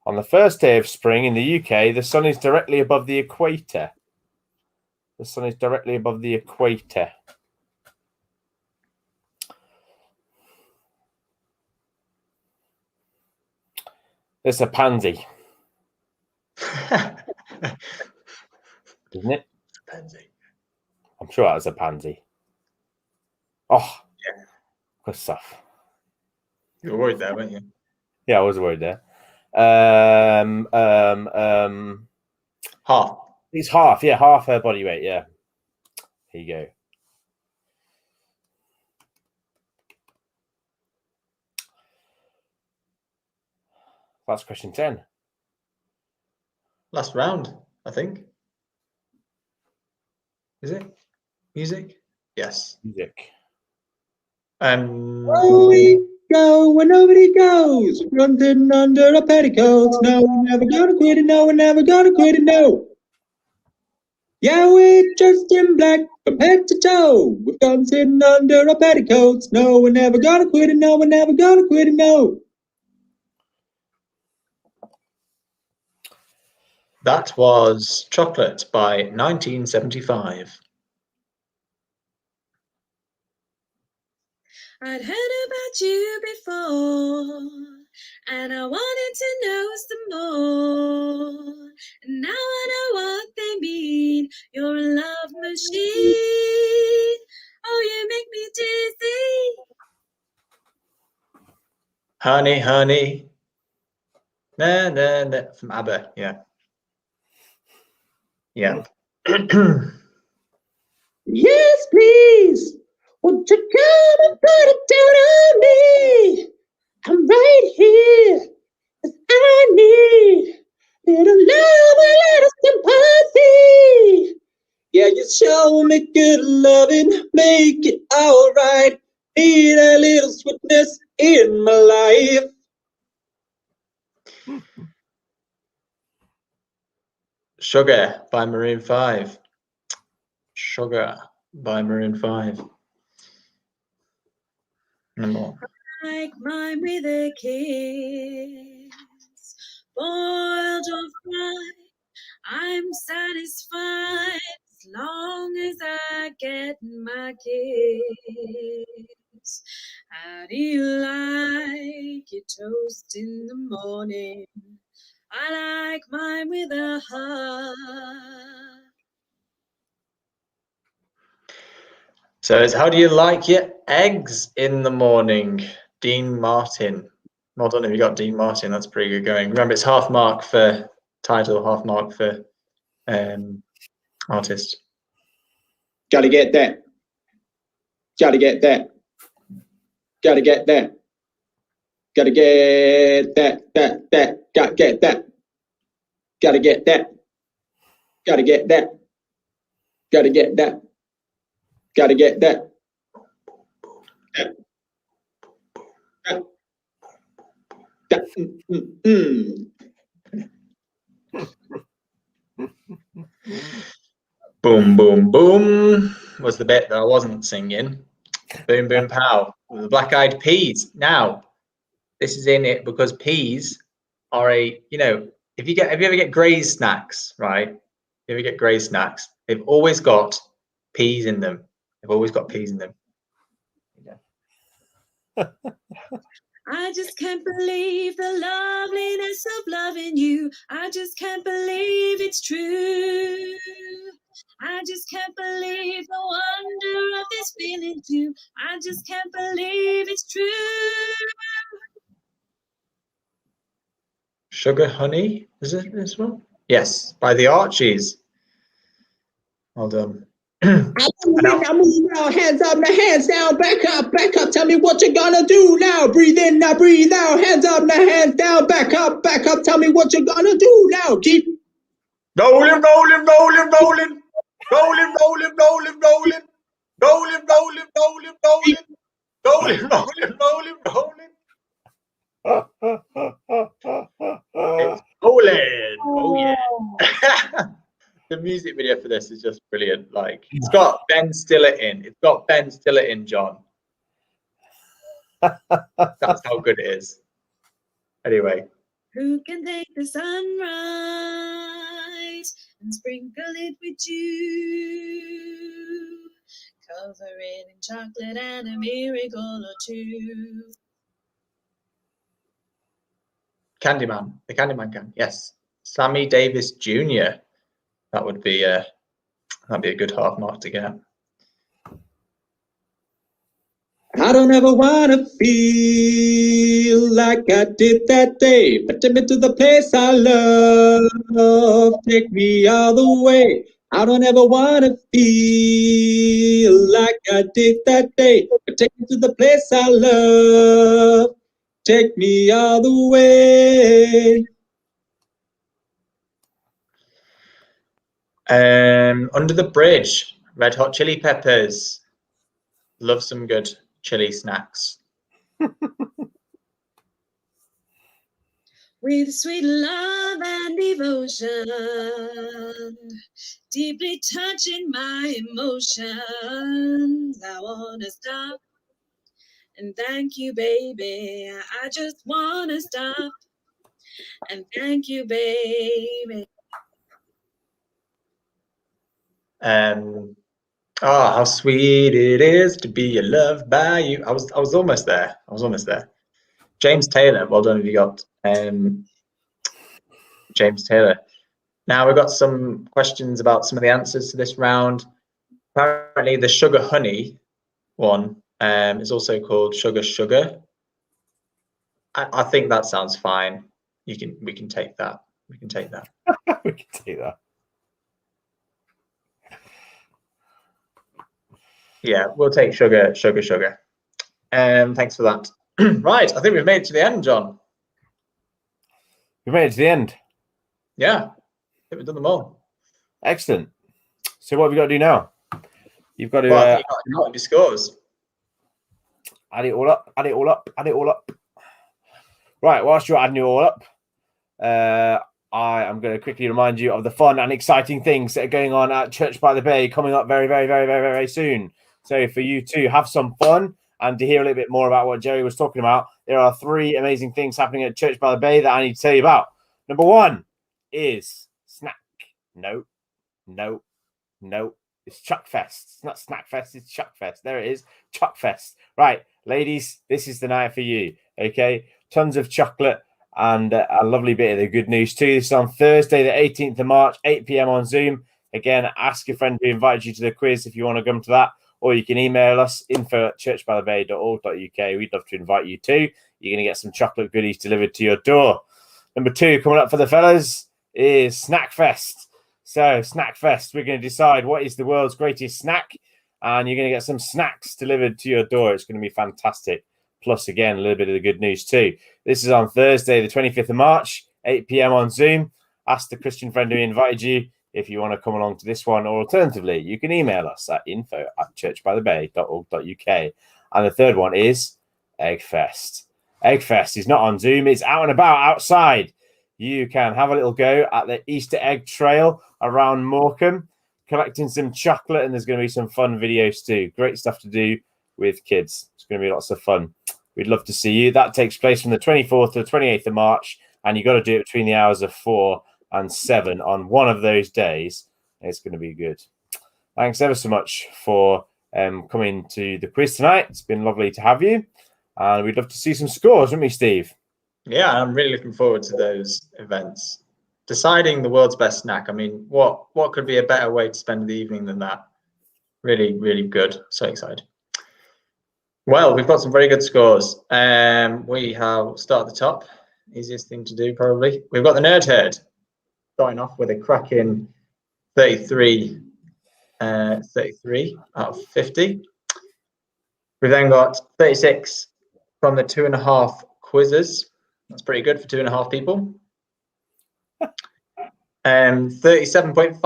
Speaker 1: On the first day of spring in the UK, the sun is directly above the equator. The sun is directly above the equator. It's a pansy. Isn't it?
Speaker 2: Pansy.
Speaker 1: I'm sure that was a pansy. Oh,
Speaker 2: yeah.
Speaker 1: Good stuff.
Speaker 2: You were worried there, weren't you?
Speaker 1: Yeah, I was worried there.
Speaker 2: Half.
Speaker 1: It's half, yeah, half her body weight, yeah. Here you go. That's question 10.
Speaker 2: Last round, I think. Is it? Music? Yes.
Speaker 1: Music.
Speaker 6: We go where nobody goes, running under a petticoat. No, we're never gonna quit it. No, we're never gonna quit it. No. Yeah, we're just in black from head to toe. We've gone sitting under our petticoats. No, we're never gonna quit it. No, we're never gonna quit it. No.
Speaker 2: That was Chocolate by 1975.
Speaker 5: I'd heard about you before, and I wanted to know some more. And now I know what they mean. You're a love machine. Oh, you make me dizzy.
Speaker 2: Honey, honey. Na, na, na. From ABBA, yeah. Yeah.
Speaker 6: Yes, please. Won't you come and put it down on me? I'm right here. 'Cause I need little love, a little sympathy. Yeah, you show me good loving, make it all right. Need a little sweetness in my life.
Speaker 2: Sugar by Maroon 5. Sugar by Maroon 5. Number one.
Speaker 5: Like mine with a kiss, boiled or fried, I'm satisfied as long as I get my kiss. How do you like your toast in the morning? I like mine with a heart.
Speaker 2: So it's how do you like your eggs in the morning? Dean Martin. Well done if you got Dean Martin. That's pretty good going. Remember, it's half mark for title, half mark for artist.
Speaker 6: Gotta get that. Gotta get that. Gotta get that. Gotta get that. Gotta get that. Gotta get that. Gotta get that. Gotta get that. Gotta get that.
Speaker 2: Boom, boom, boom was the bit that I wasn't singing. Boom, boom, pow. The Black Eyed Peas. Now, this is in it because peas are a, you know, if you ever get Gray's snacks, right? If you ever get Gray's snacks, they've always got peas in them. They've always got peas in them.
Speaker 5: I just can't believe the loveliness of loving you. I just can't believe it's true. I just can't believe the wonder of this feeling too. I just can't believe it's true.
Speaker 2: Sugar Honey, is it this one? Yes, by the Archies. Well done.
Speaker 6: I'm moving now, hands up, now hands down, back up, tell me what you're gonna do now, breathe in, now breathe out, hands up, now hands down, back up, tell me what you're gonna do now, keep
Speaker 2: rolling, rolling, rolling, rolling, rolling, rolling, rolling, rolling, rolling, rolling, rolling, rolling, rolling, rolling, rolling, rolling. It's rolling. Oh yeah. The music video for this is just brilliant. Like, it's got Ben Stiller in. It's got Ben Stiller in, John. That's how good it is. Anyway.
Speaker 5: Who can take the sunrise and sprinkle it with dew? Cover it in chocolate and a miracle or two.
Speaker 2: Candyman. The Candyman can. Yes. Sammy Davis Jr. That would be that'd be a good half mark to get.
Speaker 6: I don't ever wanna feel like I did that day, but take me to the place I love, take me all the way. I don't ever wanna feel like I did that day, but take me to the place I love, take me all the way.
Speaker 2: Under the Bridge, Red Hot Chili Peppers. Love some good chili snacks.
Speaker 5: With sweet love and devotion, deeply touching my emotions. I wanna stop and thank you, baby. I just wanna stop and thank you, baby.
Speaker 2: Oh, how sweet it is to be loved by you. I was almost there. I was almost there. James Taylor, well done if you got James Taylor. Now we've got some questions about some of the answers to this round. Apparently the Sugar Honey one is also called Sugar Sugar. I think that sounds fine. We can take that. We can take that.
Speaker 1: We can take that.
Speaker 2: Yeah, we'll take sugar. Thanks for that. Right, I think we've made it to the end, John.
Speaker 1: We made it to the end.
Speaker 2: Yeah, I think we've done them all.
Speaker 1: Excellent. So what have we got to do now? You've got to
Speaker 2: Well, I think you've got to be scores.
Speaker 1: add it all up. Right, whilst you're adding it all up, I am going to quickly remind you of the fun and exciting things that are going on at Church by the Bay coming up very, very, very, very, very soon. So for you to have some fun and to hear a little bit more about what Jerry was talking about, there are 3 amazing things happening at Church by the Bay that I need to tell you about. Number 1 is snack. No. It's Chuck Fest. It's not Snack Fest, it's Chuck Fest. There it is. Chuck Fest. Right, ladies, this is the night for you. Okay. Tons of chocolate and a lovely bit of the good news too. This is on Thursday, the 18th of March, 8 p.m. on Zoom. Again, ask your friend who invited you to the quiz if you want to come to that, or you can email us info@churchbythebay.org.uk. We'd love to invite you too. You're going to get some chocolate goodies delivered to your door. Number 2 coming up for the fellas is Snack Fest. So Snack Fest, we're going to decide what is the world's greatest snack, and you're going to get some snacks delivered to your door. It's going to be fantastic. Plus, again, a little bit of the good news too. This is on Thursday, the 25th of March, 8 p.m. on Zoom. Ask the Christian friend who invited you if you want to come along to this one, or alternatively, you can email us at info@churchbythebay.org.uk. And the third one is Egg Fest. Egg Fest is not on Zoom, it's out and about outside. You can have a little go at the Easter egg trail around Morecambe, collecting some chocolate, and there's going to be some fun videos too. Great stuff to do with kids. It's going to be lots of fun. We'd love to see you. That takes place from the 24th to the 28th of March, and you've got to do it between the hours of 4 and 7 on one of those days. It's going to be good. Thanks ever so much for coming to the quiz tonight. It's been lovely to have you, and we'd love to see some scores, wouldn't we, Steve?
Speaker 2: Yeah, I'm really looking forward to those events. Deciding the world's best snack. I mean, what could be a better way to spend the evening than that? Really, really good. So excited. Well, we've got some very good scores. We have start at the top. Easiest thing to do, probably. We've got the Nerd Herd starting off with a cracking 33 out of 50. We've then got 36 from the 2.5 quizzes. That's pretty good for 2.5 people. 37.5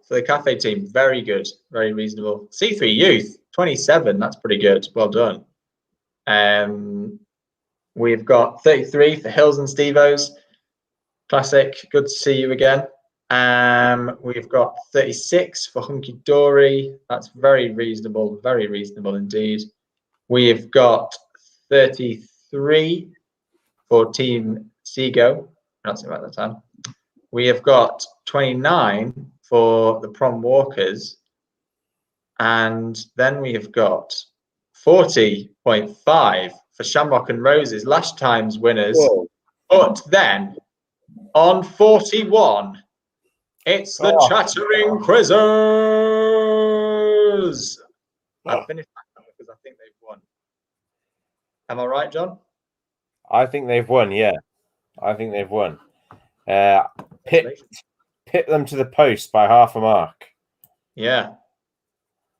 Speaker 2: for the cafe team. Very good. Very reasonable. C3 Youth, 27. That's pretty good. Well done. We've got 33 for Hills and Stevos. Classic. Good to see you again. We've got 36 for Hunky Dory. That's very reasonable. Very reasonable indeed. We've got 33 for Team Seago. Not saying about that time. We have got 29 for the Prom Walkers. And then we have got 40.5 for Shamrock and Roses, last time's winners.
Speaker 1: Whoa.
Speaker 2: But then on 41, it's the Chattering Quizzers. I finished that because I think they've won. Am I right, John?
Speaker 1: I think they've won, yeah. I think they've won. Pit them to the post by half a mark.
Speaker 2: Yeah.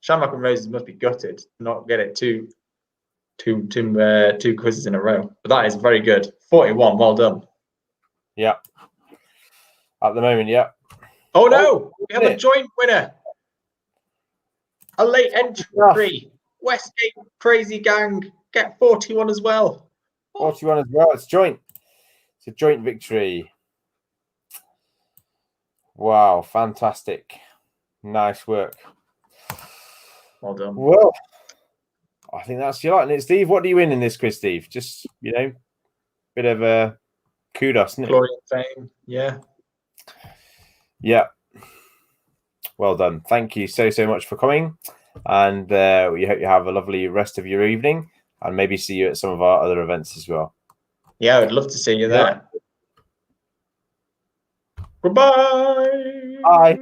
Speaker 2: Shamrock and Roses must be gutted to not get it two quizzes in a row. But that is very good. 41, well done.
Speaker 1: Yeah. At the moment, yeah.
Speaker 2: Oh no, we have a joint winner. A late entry. Westgate Crazy Gang get 41 as well.
Speaker 1: 41 as well. It's joint. It's a joint victory. Wow, fantastic. Nice work.
Speaker 2: Well done.
Speaker 1: Well, I think that's your lot, isn't it, Steve? What do you win in this quiz, Steve? Just, bit of a kudos, isn't it?
Speaker 2: Glory and fame, yeah.
Speaker 1: Yeah. Well done. Thank you so much for coming. And we hope you have a lovely rest of your evening, and maybe see you at some of our other events as well.
Speaker 2: Yeah, I would love to see you there. Goodbye.
Speaker 1: Bye.